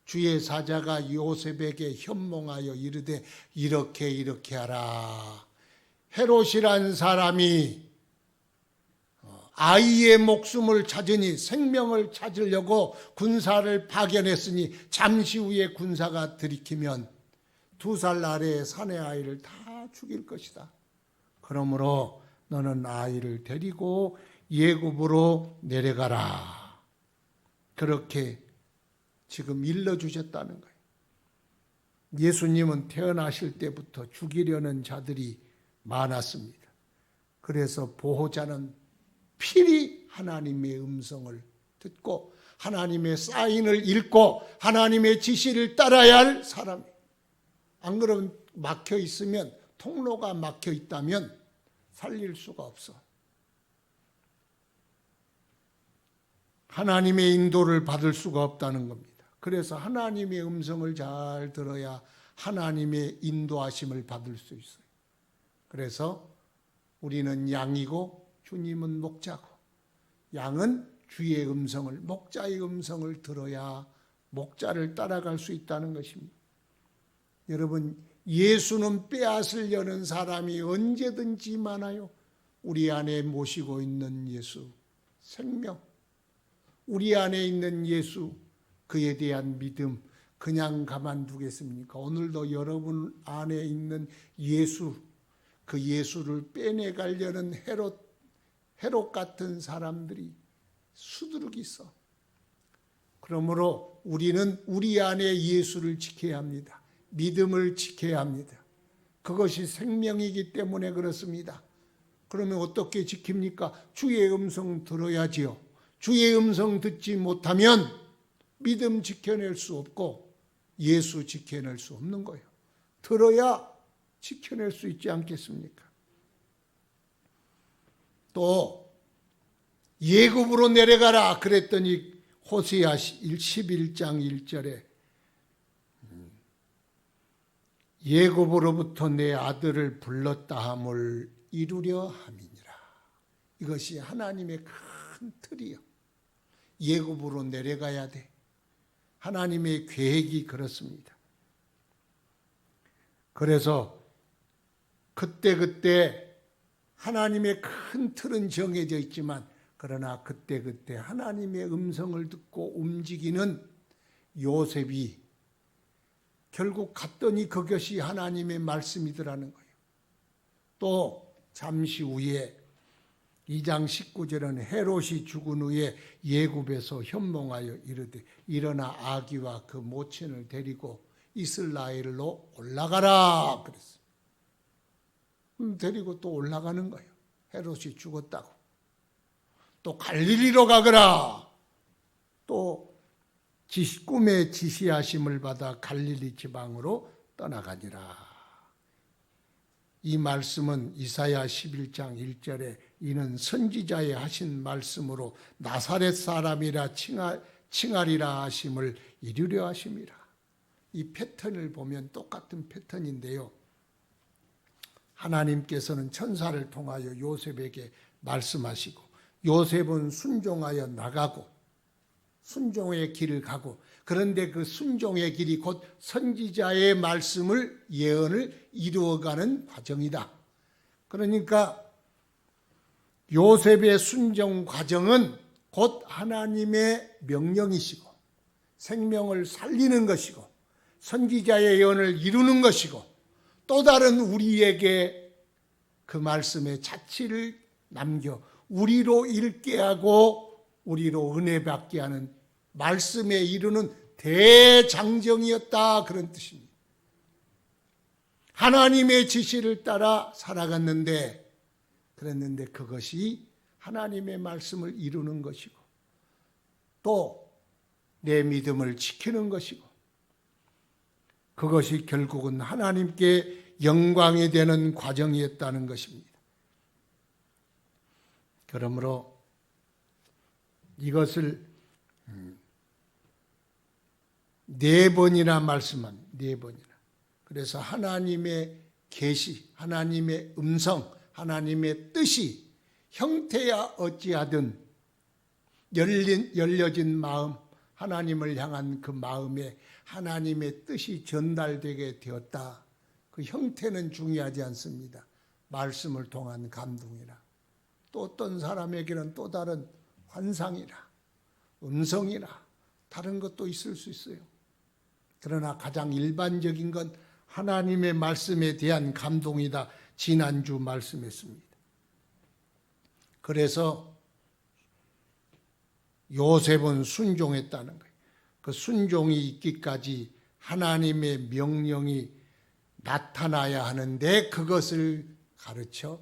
주의 사자가 요셉에게 현몽하여 이르되 이렇게 하라. 헤롯이란 사람이 아이의 목숨을 찾으니, 생명을 찾으려고 군사를 파견했으니 잠시 후에 군사가 들이키면 2살 아래의 사내 아이를 다 죽일 것이다. 그러므로 너는 아이를 데리고 예굽으로 내려가라. 그렇게 지금 일러주셨다는 거예요. 예수님은 태어나실 때부터 죽이려는 자들이 많았습니다. 그래서 보호자는 필히 하나님의 음성을 듣고 하나님의 사인을 읽고 하나님의 지시를 따라야 할 사람이에요. 안 그러면 막혀 있으면, 통로가 막혀 있다면 살릴 수가 없어. 하나님의 인도를 받을 수가 없다는 겁니다. 그래서 하나님의 음성을 잘 들어야 하나님의 인도하심을 받을 수 있어요. 그래서 우리는 양이고 주님은 목자고, 양은 주의 음성을, 목자의 음성을 들어야 목자를 따라갈 수 있다는 것입니다. 여러분, 예수는 빼앗으려는 사람이 언제든지 많아요. 우리 안에 모시고 있는 예수, 생명, 우리 안에 있는 예수, 그에 대한 믿음 그냥 가만두겠습니까? 오늘도 여러분 안에 있는 예수, 그 예수를 빼내가려는 헤롯 같은 사람들이 수두룩 있어. 그러므로 우리는 우리 안에 예수를 지켜야 합니다. 믿음을 지켜야 합니다. 그것이 생명이기 때문에 그렇습니다. 그러면 어떻게 지킵니까? 주의 음성 들어야지요. 주의 음성 듣지 못하면 믿음 지켜낼 수 없고 예수 지켜낼 수 없는 거예요. 들어야 지켜낼 수 있지 않겠습니까? 또 예굽으로 내려가라 그랬더니 호세아 11장 1절에 예굽으로부터 내 아들을 불렀다 함을 이루려 함이니라. 이것이 하나님의 큰 틀이요. 예굽으로 내려가야 돼. 하나님의 계획이 그렇습니다. 그래서 그때그때 하나님의 큰 틀은 정해져 있지만 그러나 그때그때 하나님의 음성을 듣고 움직이는 요셉이 결국 갔더니 그것이 하나님의 말씀이더라는 거예요. 또 잠시 후에 2장 19절은 헤롯이 죽은 후에 예굽에서 현몽하여 이르되 일어나 아기와 그 모친을 데리고 이스라엘로 올라가라 그랬어요. 데리고 또 올라가는 거예요. 헤롯이 죽었다고. 또 갈릴리로 가거라. 또 꿈의 지시하심을 받아 갈릴리 지방으로 떠나가니라. 이 말씀은 이사야 11장 1절에 이는 선지자의 하신 말씀으로 나사렛 사람이라 칭하리라 하심을 이루려 하심이라. 이 패턴을 보면 똑같은 패턴인데요. 하나님께서는 천사를 통하여 요셉에게 말씀하시고 요셉은 순종하여 나가고 순종의 길을 가고 그런데 그 순종의 길이 곧 선지자의 말씀을 예언을 이루어가는 과정이다. 그러니까 요셉의 순종 과정은 곧 하나님의 명령이시고 생명을 살리는 것이고 선지자의 예언을 이루는 것이고 또 다른 우리에게 그 말씀의 자취를 남겨 우리로 읽게 하고 우리로 은혜 받게 하는 말씀에 이루는 대장정이었다 그런 뜻입니다. 하나님의 지시를 따라 살아갔는데 그랬는데 그것이 하나님의 말씀을 이루는 것이고 또 내 믿음을 지키는 것이고 그것이 결국은 하나님께 영광이 되는 과정이었다는 것입니다. 그러므로 이것을 4번이나 말씀한 4번이나. 그래서 하나님의 계시, 하나님의 음성, 하나님의 뜻이 형태야 어찌하든 열려진 마음, 하나님을 향한 그 마음에 하나님의 뜻이 전달되게 되었다. 그 형태는 중요하지 않습니다. 말씀을 통한 감동이라. 또 어떤 사람에게는 또 다른 환상이라, 음성이라, 다른 것도 있을 수 있어요. 그러나 가장 일반적인 건 하나님의 말씀에 대한 감동이다. 지난주 말씀했습니다. 그래서 요셉은 순종했다는 거예요. 그 순종이 있기까지 하나님의 명령이 나타나야 하는데 그것을 가르쳐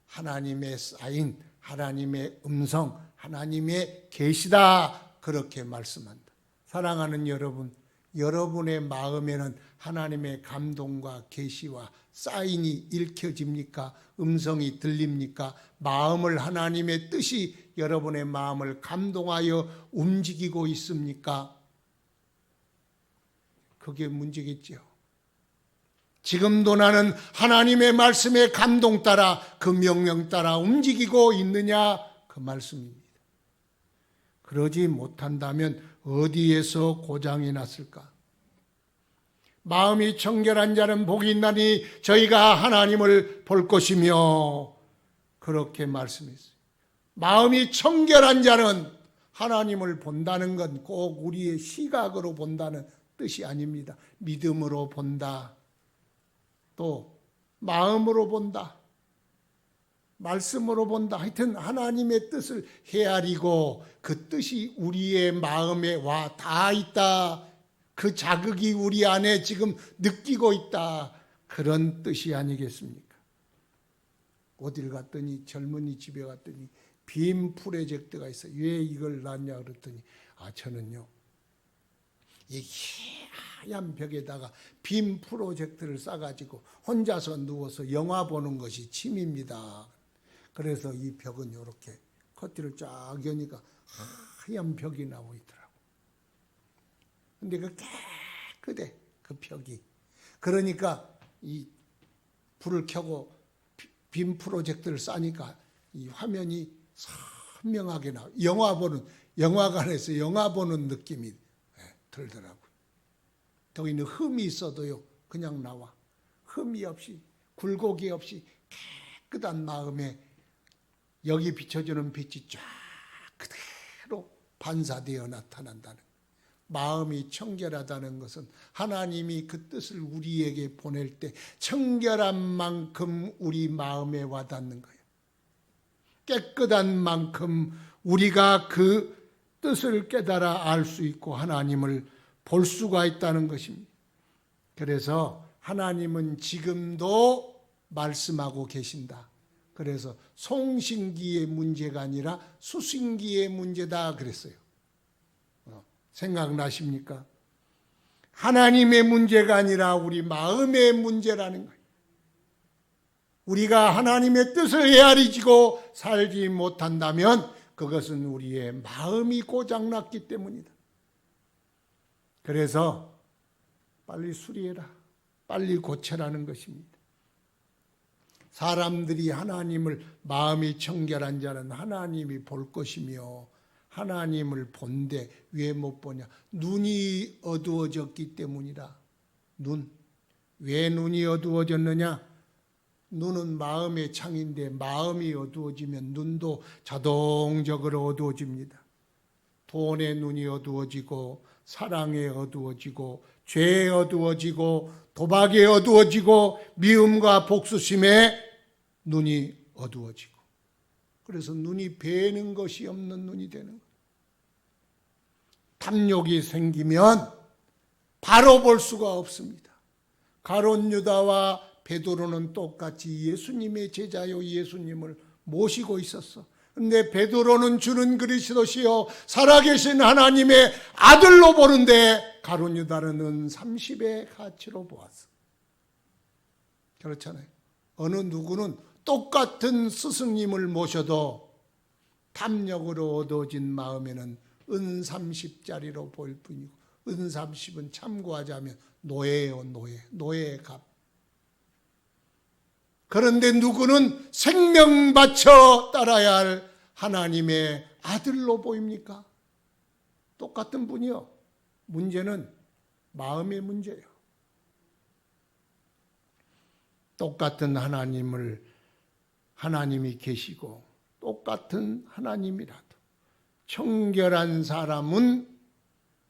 하나님의 사인, 하나님의 음성, 하나님의 계시다 그렇게 말씀한다. 사랑하는 여러분, 여러분의 마음에는 하나님의 감동과 계시와 사인이 읽혀집니까? 음성이 들립니까? 마음을 하나님의 뜻이 여러분의 마음을 감동하여 움직이고 있습니까? 그게 문제겠죠. 지금도 나는 하나님의 말씀에 감동 따라 그 명령 따라 움직이고 있느냐? 그 말씀입니다. 그러지 못한다면 어디에서 고장이 났을까? 마음이 청결한 자는 복이 있나니 저희가 하나님을 볼 것이며 그렇게 말씀했어요. 마음이 청결한 자는 하나님을 본다는 건 꼭 우리의 시각으로 본다는 뜻이 아닙니다. 믿음으로 본다. 또 마음으로 본다. 말씀으로 본다. 하여튼 하나님의 뜻을 헤아리고 그 뜻이 우리의 마음에 와 닿아 있다. 그 자극이 우리 안에 지금 느끼고 있다. 그런 뜻이 아니겠습니까? 어딜 갔더니 젊은이 집에 갔더니 빔 프로젝트가 있어요. 왜 이걸 놨냐 그랬더니 저는요 이 하얀 벽에다가 빔 프로젝트를 싸가지고 혼자서 누워서 영화 보는 것이 취미입니다. 그래서 이 벽은 이렇게 커튼을 쫙 여니까 하얀 벽이 나오고 있더라고. 근데 그 깨끗해, 그 벽이. 그러니까 이 불을 켜고 빔 프로젝트를 싸니까 이 화면이 선명하게 나와. 영화관에서 영화 보는 느낌이 들더라고요. 거기는 흠이 있어도요, 그냥 나와. 흠이 없이, 굴곡이 없이 깨끗한 마음에 여기 비춰주는 빛이 쫙 그대로 반사되어 나타난다는. 마음이 청결하다는 것은 하나님이 그 뜻을 우리에게 보낼 때 청결한 만큼 우리 마음에 와닿는 거예요. 깨끗한 만큼 우리가 그 뜻을 깨달아 알 수 있고 하나님을 볼 수가 있다는 것입니다. 그래서 하나님은 지금도 말씀하고 계신다. 그래서 송신기의 문제가 아니라 수신기의 문제다 그랬어요. 생각나십니까? 하나님의 문제가 아니라 우리 마음의 문제라는 거예요. 우리가 하나님의 뜻을 헤아리지고 살지 못한다면 그것은 우리의 마음이 고장났기 때문이다. 그래서 빨리 수리해라. 빨리 고쳐라는 것입니다. 사람들이 하나님을 마음이 청결한 자는 하나님이 볼 것이며 하나님을 본데 왜 못 보냐? 눈이 어두워졌기 때문이다. 눈. 왜 눈이 어두워졌느냐? 눈은 마음의 창인데 마음이 어두워지면 눈도 자동적으로 어두워집니다. 돈의 눈이 어두워지고 사랑에 어두워지고 죄에 어두워지고 도박에 어두워지고 미움과 복수심에 눈이 어두워지고 그래서 눈이 배는 것이 없는 눈이 되는 거예요. 탐욕이 생기면 바로 볼 수가 없습니다. 가룟 유다와 베드로는 똑같이 예수님의 제자요 예수님을 모시고 있었어. 근데 베드로는 주는 그리스도시요 살아계신 하나님의 아들로 보는데 가룟 유다는 은 30의 가치로 보았어. 그렇잖아요. 어느 누구는 똑같은 스승님을 모셔도 탐욕으로 얻어진 마음에는 은 30짜리로 보일 뿐이고 은 30은 참고하자면 노예예요. 노예의 값. 그런데 누구는 생명 바쳐 따라야 할 하나님의 아들로 보입니까? 똑같은 분이요. 문제는 마음의 문제예요. 똑같은 하나님이 계시고 똑같은 하나님이라도 청결한 사람은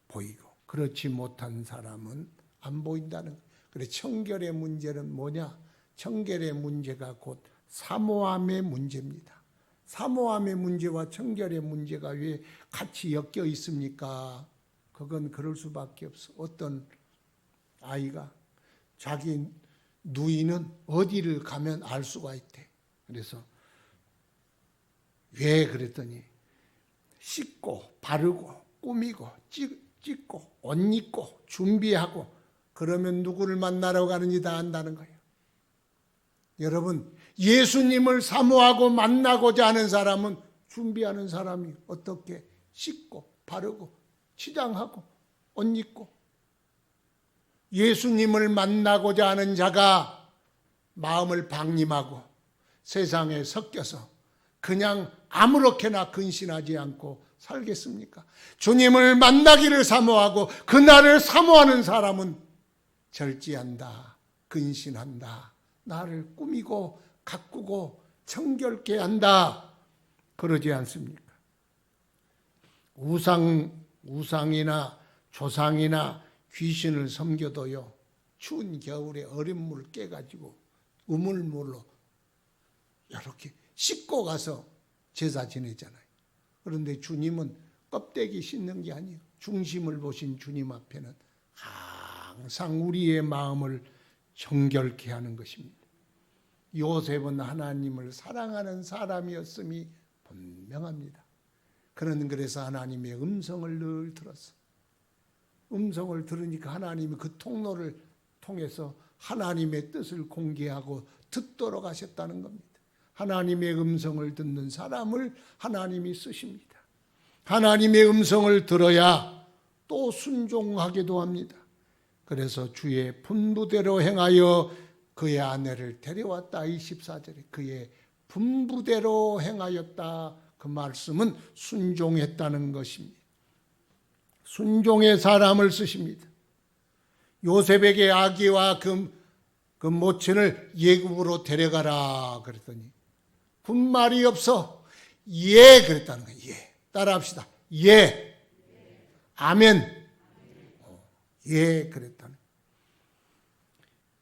보이고 그렇지 못한 사람은 안 보인다는 거예요. 그래 청결의 문제는 뭐냐? 청결의 문제가 곧 사모함의 문제입니다. 사모함의 문제와 청결의 문제가 왜 같이 엮여 있습니까? 그건 그럴 수밖에 없어. 어떤 아이가 자기 누이는 어디를 가면 알 수가 있대. 그래서 왜 그랬더니 씻고 바르고 꾸미고 찍고 옷 입고 준비하고 그러면 누구를 만나러 가는지 다 안다는 거예요. 여러분 예수님을 사모하고 만나고자 하는 사람은 준비하는 사람이 어떻게 씻고 바르고 치장하고 옷 입고 예수님을 만나고자 하는 자가 마음을 방림하고 세상에 섞여서 그냥 아무렇게나 근신하지 않고 살겠습니까? 주님을 만나기를 사모하고 그날을 사모하는 사람은 절제한다, 근신한다, 나를 꾸미고 가꾸고 청결케 한다. 그러지 않습니까? 우상이나 조상이나 귀신을 섬겨도요, 추운 겨울에 얼음물 깨가지고 우물물로 이렇게 씻고 가서 제사 지내잖아요. 그런데 주님은 껍데기 씻는 게 아니에요. 중심을 보신 주님 앞에는 항상 우리의 마음을 정결케 하는 것입니다. 요셉은 하나님을 사랑하는 사람이었음이 분명합니다. 그는 그래서 하나님의 음성을 늘 들었어. 음성을 들으니까 하나님이 그 통로를 통해서 하나님의 뜻을 공개하고 듣도록 하셨다는 겁니다. 하나님의 음성을 듣는 사람을 하나님이 쓰십니다. 하나님의 음성을 들어야 또 순종하기도 합니다. 그래서 주의 분부대로 행하여 그의 아내를 데려왔다. 24절에 그의 분부대로 행하였다. 그 말씀은 순종했다는 것입니다. 순종의 사람을 쓰십니다. 요셉에게 아기와 그 모친을 예굽으로 데려가라 그랬더니 군말이 없어 예 그랬다는 거예요. 예. 따라합시다. 예. 아멘. 예 그랬다는 거예요.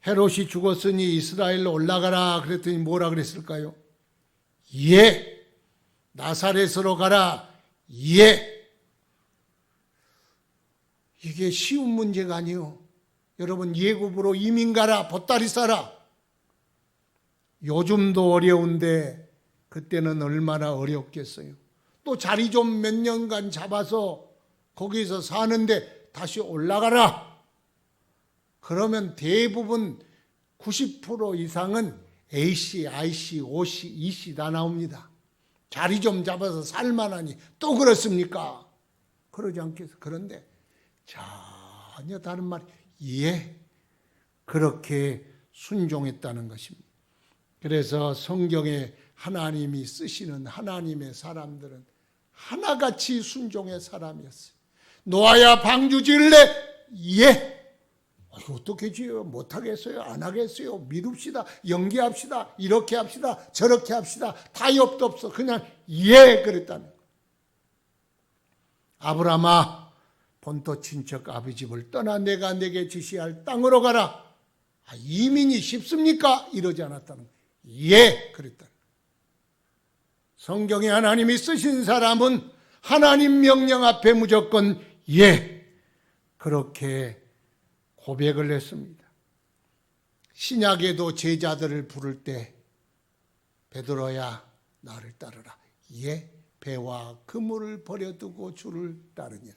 헤롯이 죽었으니 이스라엘로 올라가라 그랬더니 뭐라 그랬을까요? 예. 나사렛으로 가라. 예. 이게 쉬운 문제가 아니에요. 여러분 예굽으로 이민 가라. 보따리 싸라. 요즘도 어려운데 그때는 얼마나 어렵겠어요. 또 자리 좀 몇 년간 잡아서 거기서 사는데 다시 올라가라. 그러면 대부분 90% 이상은 A씨, I씨, O씨, E씨 다 나옵니다. 자리 좀 잡아서 살만하니 또 그렇습니까? 그러지 않겠어. 그런데 전혀 다른 말이 예, 그렇게 순종했다는 것입니다. 그래서 성경에 하나님이 쓰시는 하나님의 사람들은 하나같이 순종의 사람이었어요. 노아야 방주 지을래? 예. 이거 어떻게 지어요? 못하겠어요? 안 하겠어요? 믿읍시다. 연기합시다. 이렇게 합시다. 저렇게 합시다. 타협도 없어. 그냥 예 그랬다는 거예요. 아브라함아 본토 친척 아비 집을 떠나 내가 내게 지시할 땅으로 가라. 이민이 쉽습니까? 이러지 않았다는 거예요. 예 그랬다는 거예요. 성경에 하나님이 쓰신 사람은 하나님 명령 앞에 무조건 예 그렇게 고백을 했습니다. 신약에도 제자들을 부를 때 베드로야 나를 따르라. 예 배와 그물을 버려두고 주를 따르니라.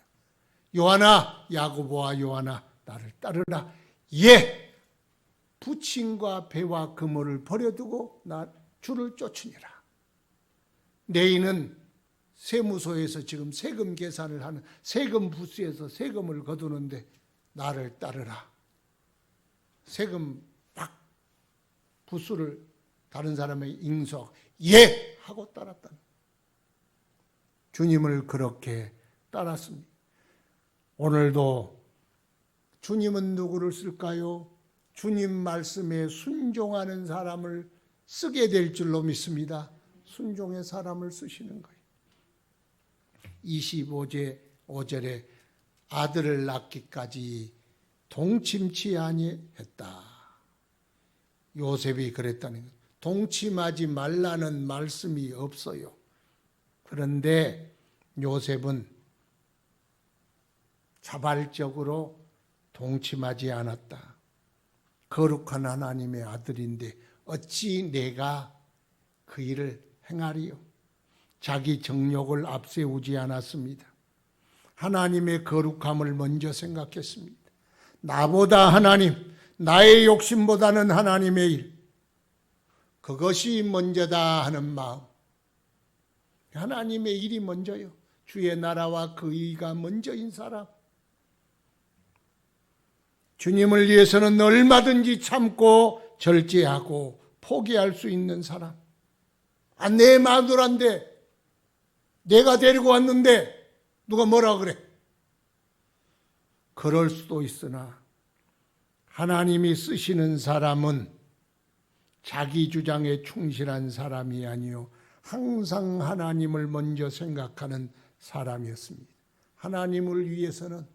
요한아 야고보와 요한아 나를 따르라. 예 부친과 배와 그물을 버려두고 나 주를 쫓으니라. 내인은 세무소에서 지금 세금 계산을 하는 세금 부스에서 세금을 거두는데 나를 따르라. 세금 딱 부스를 다른 사람의 ingso하고 예 하고 따랐다. 주님을 그렇게 따랐습니다. 오늘도 주님은 누구를 쓸까요? 주님 말씀에 순종하는 사람을 쓰게 될 줄로 믿습니다. 순종의 사람을 쓰시는 거예요. 25절에 아들을 낳기까지 동침치 아니했다. 요셉이 그랬다는 거예요. 동침하지 말라는 말씀이 없어요. 그런데 요셉은 자발적으로 동침하지 않았다. 거룩한 하나님의 아들인데 어찌 내가 그 일을 행하리요? 자기 정욕을 앞세우지 않았습니다. 하나님의 거룩함을 먼저 생각했습니다. 나보다 하나님, 나의 욕심보다는 하나님의 일, 그것이 먼저다 하는 마음. 하나님의 일이 먼저요. 주의 나라와 그 의가 먼저인 사람. 주님을 위해서는 얼마든지 참고 절제하고 포기할 수 있는 사람. 내 마누라인데 내가 데리고 왔는데 누가 뭐라 그래? 그럴 수도 있으나 하나님이 쓰시는 사람은 자기 주장에 충실한 사람이 아니요 항상 하나님을 먼저 생각하는 사람이었습니다. 하나님을 위해서는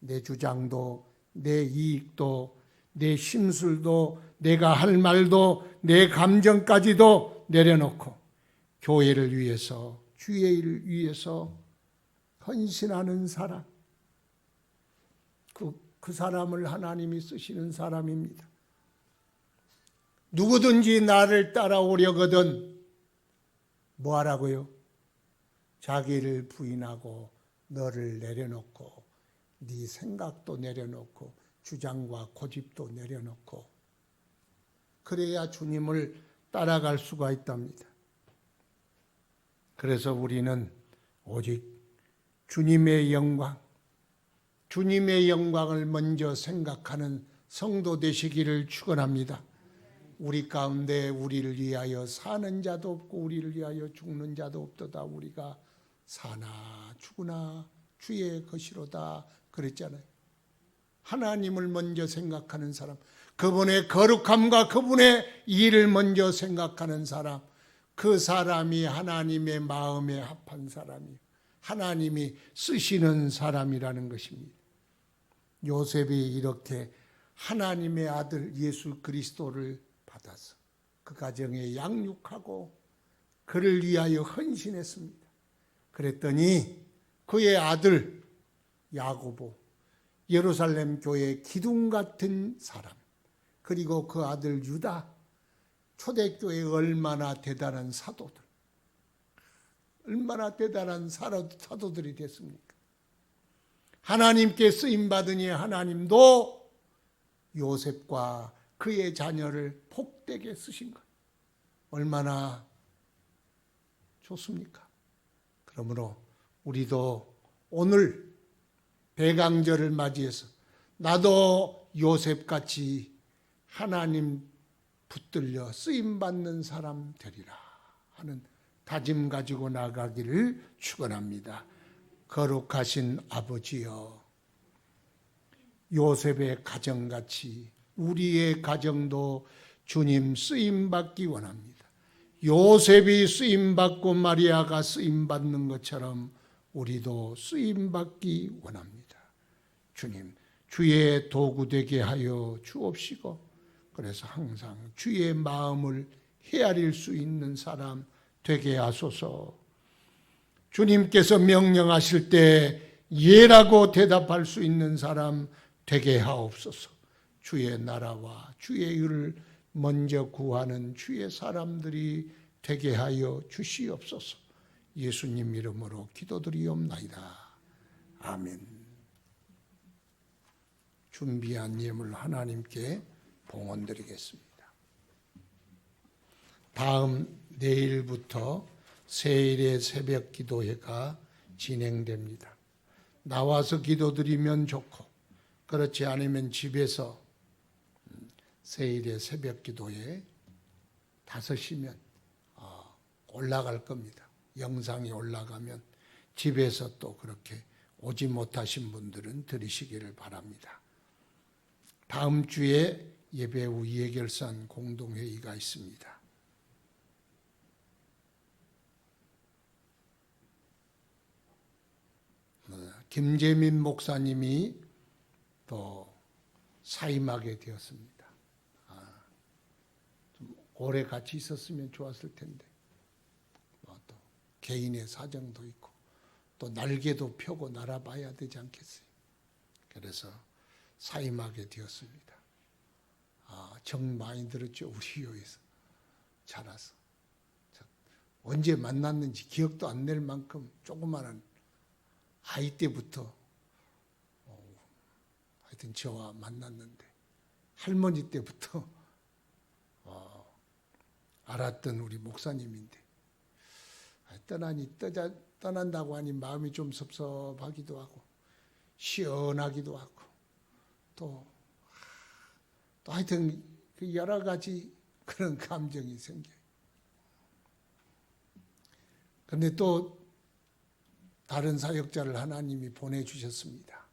내 주장도 내 이익도 내 심술도 내가 할 말도 내 감정까지도 내려놓고 교회를 위해서, 주의 일을 위해서 헌신하는 사람, 그 사람을 하나님이 쓰시는 사람입니다. 누구든지 나를 따라오려거든 뭐 하라고요? 자기를 부인하고 너를 내려놓고 네 생각도 내려놓고 주장과 고집도 내려놓고 그래야 주님을 따라갈 수가 있답니다. 그래서 우리는 오직 주님의 영광을 먼저 생각하는 성도 되시기를 축원합니다. 우리 가운데 우리를 위하여 사는 자도 없고 우리를 위하여 죽는 자도 없도다. 우리가 사나 죽으나 주의 것이로다 그랬잖아요. 하나님을 먼저 생각하는 사람, 그분의 거룩함과 그분의 일을 먼저 생각하는 사람, 그 사람이 하나님의 마음에 합한 사람이에요. 하나님이 쓰시는 사람이라는 것입니다. 요셉이 이렇게 하나님의 아들 예수 그리스도를 받아서 그 가정에 양육하고 그를 위하여 헌신했습니다. 그랬더니 그의 아들 야고보, 예루살렘 교회의 기둥 같은 사람, 그리고 그 아들 유다, 초대교회의 얼마나 대단한 사도들, 얼마나 대단한 사도들이 됐습니까? 하나님께 쓰임받으니 하나님도 요셉과 그의 자녀를 복되게 쓰신 것, 얼마나 좋습니까? 그러므로 우리도 오늘 대강절을 맞이해서 나도 요셉같이 하나님 붙들려 쓰임받는 사람 되리라 하는 다짐 가지고 나가기를 축원합니다. 거룩하신 아버지여, 요셉의 가정같이 우리의 가정도 주님 쓰임받기 원합니다. 요셉이 쓰임받고 마리아가 쓰임받는 것처럼 우리도 쓰임받기 원합니다. 주님, 주의 도구 되게 하여 주옵시고, 그래서 항상 주의 마음을 헤아릴 수 있는 사람 되게 하소서. 주님께서 명령하실 때 예라고 대답할 수 있는 사람 되게 하옵소서. 주의 나라와 주의 의를 먼저 구하는 주의 사람들이 되게 하여 주시옵소서. 예수님 이름으로 기도드리옵나이다. 아멘. 준비한 예물 하나님께 봉헌드리겠습니다. 다음 내일부터 세일의 새벽 기도회가 진행됩니다. 나와서 기도드리면 좋고, 그렇지 않으면 집에서 세일의 새벽 기도회 5시면 올라갈 겁니다. 영상이 올라가면 집에서 또 그렇게 오지 못하신 분들은 들으시기를 바랍니다. 다음 주에 예배 후 예결산 공동회의가 있습니다. 김재민 목사님이 또 사임하게 되었습니다. 좀 오래 같이 있었으면 좋았을 텐데 또 개인의 사정도 있고 또 날개도 펴고 날아봐야 되지 않겠어요? 그래서 사임하게 되었습니다. 정 많이 들었죠. 우리 교회에서 자라서 언제 만났는지 기억도 안 날 만큼 조그마한 아이 때부터 하여튼 저와 만났는데 할머니 때부터 알았던 우리 목사님인데 떠난다고 하니 마음이 좀 섭섭하기도 하고 시원하기도 하고 또 하여튼 그 여러 가지 그런 감정이 생겨요. 그런데 또 다른 사역자를 하나님이 보내주셨습니다.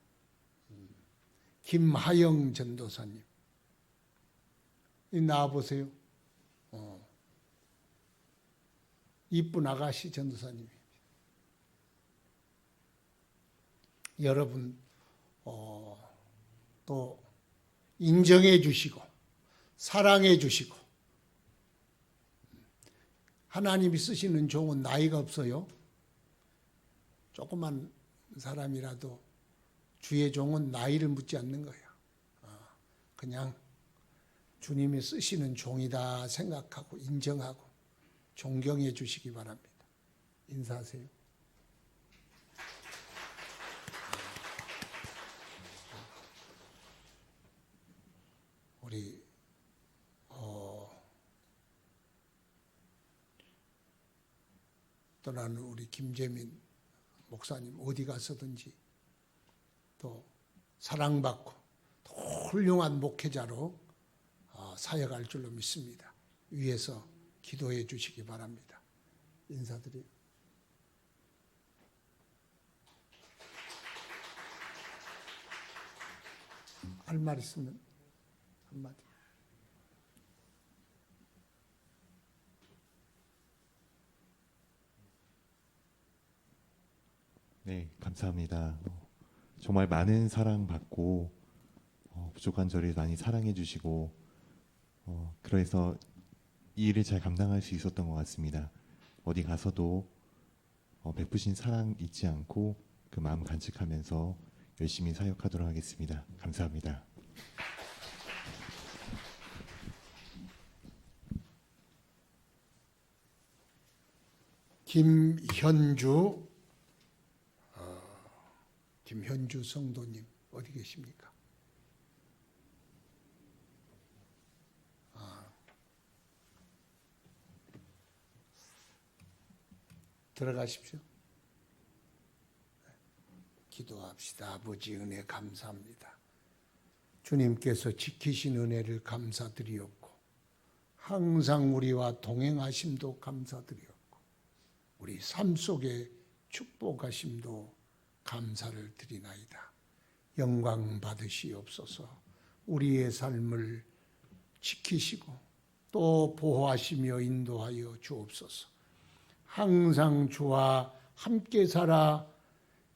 김하영 전도사님. 나와보세요. 이쁜 아가씨 전도사님입니다. 여러분 또 인정해 주시고 사랑해 주시고 하나님이 쓰시는 종은 나이가 없어요. 조그만 사람이라도 주의 종은 나이를 묻지 않는 거예요. 그냥 주님이 쓰시는 종이다 생각하고 인정하고 존경해 주시기 바랍니다. 인사하세요. 우리 떠나는 우리 김재민 목사님 어디 가서든지 또 사랑받고 또 훌륭한 목회자로 사역할 줄로 믿습니다. 위에서 기도해 주시기 바랍니다. 인사드려요. 할 말 있으면 한마디. 네, 감사합니다. 정말 많은 사랑받고 부족한 저를 많이 사랑해 주시고 그래서 이 일을 잘 감당할 수 있었던 것 같습니다. 어디 가서도 베푸신 사랑 잊지 않고 그 마음 간직하면서 열심히 사역하도록 하겠습니다. 감사합니다. 김현주 성도님 어디 계십니까? 들어가십시오. 기도합시다. 아버지 은혜 감사합니다. 주님께서 지키신 은혜를 감사드리옵고 항상 우리와 동행하심도 감사드리옵고 우리 삶 속에 축복하심도 감사를 드리나이다. 영광 받으시옵소서. 우리의 삶을 지키시고 또 보호하시며 인도하여 주옵소서. 항상 주와 함께 살아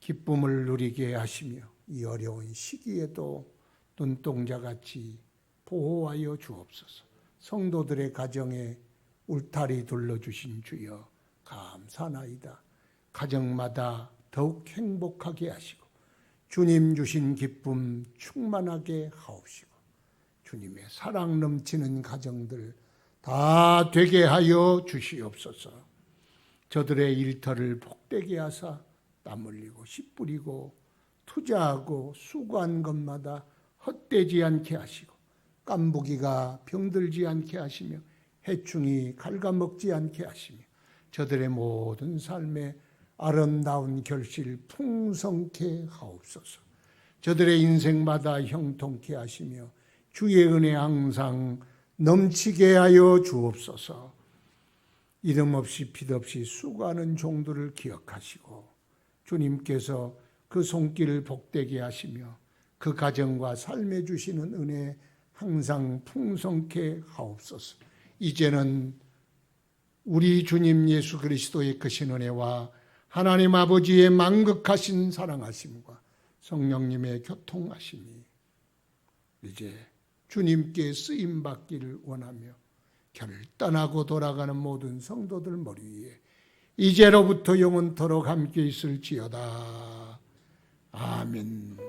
기쁨을 누리게 하시며 이 어려운 시기에도 눈동자같이 보호하여 주옵소서. 성도들의 가정에 울타리 둘러주신 주여 감사나이다. 가정마다 더욱 행복하게 하시고 주님 주신 기쁨 충만하게 하옵시고 주님의 사랑 넘치는 가정들 다 되게 하여 주시옵소서. 저들의 일터를 복되게 하사 땀 흘리고 씨 뿌리고 투자하고 수고한 것마다 헛되지 않게 하시고 깐부기가 병들지 않게 하시며 해충이 갉아먹지 않게 하시며 저들의 모든 삶에 아름다운 결실 풍성케 하옵소서. 저들의 인생마다 형통케 하시며 주의 은혜 항상 넘치게 하여 주옵소서. 이름 없이 빛 없이 수고하는 종들을 기억하시고 주님께서 그 손길을 복되게 하시며 그 가정과 삶에 주시는 은혜 항상 풍성케 하옵소서. 이제는 우리 주님 예수 그리스도의 크신 은혜와 하나님 아버지의 만극하신 사랑하심과 성령님의 교통하심이 이제 주님께 쓰임받기를 원하며 결단하고 돌아가는 모든 성도들 머리 위에 이제로부터 영원토록 함께 있을지어다. 아멘.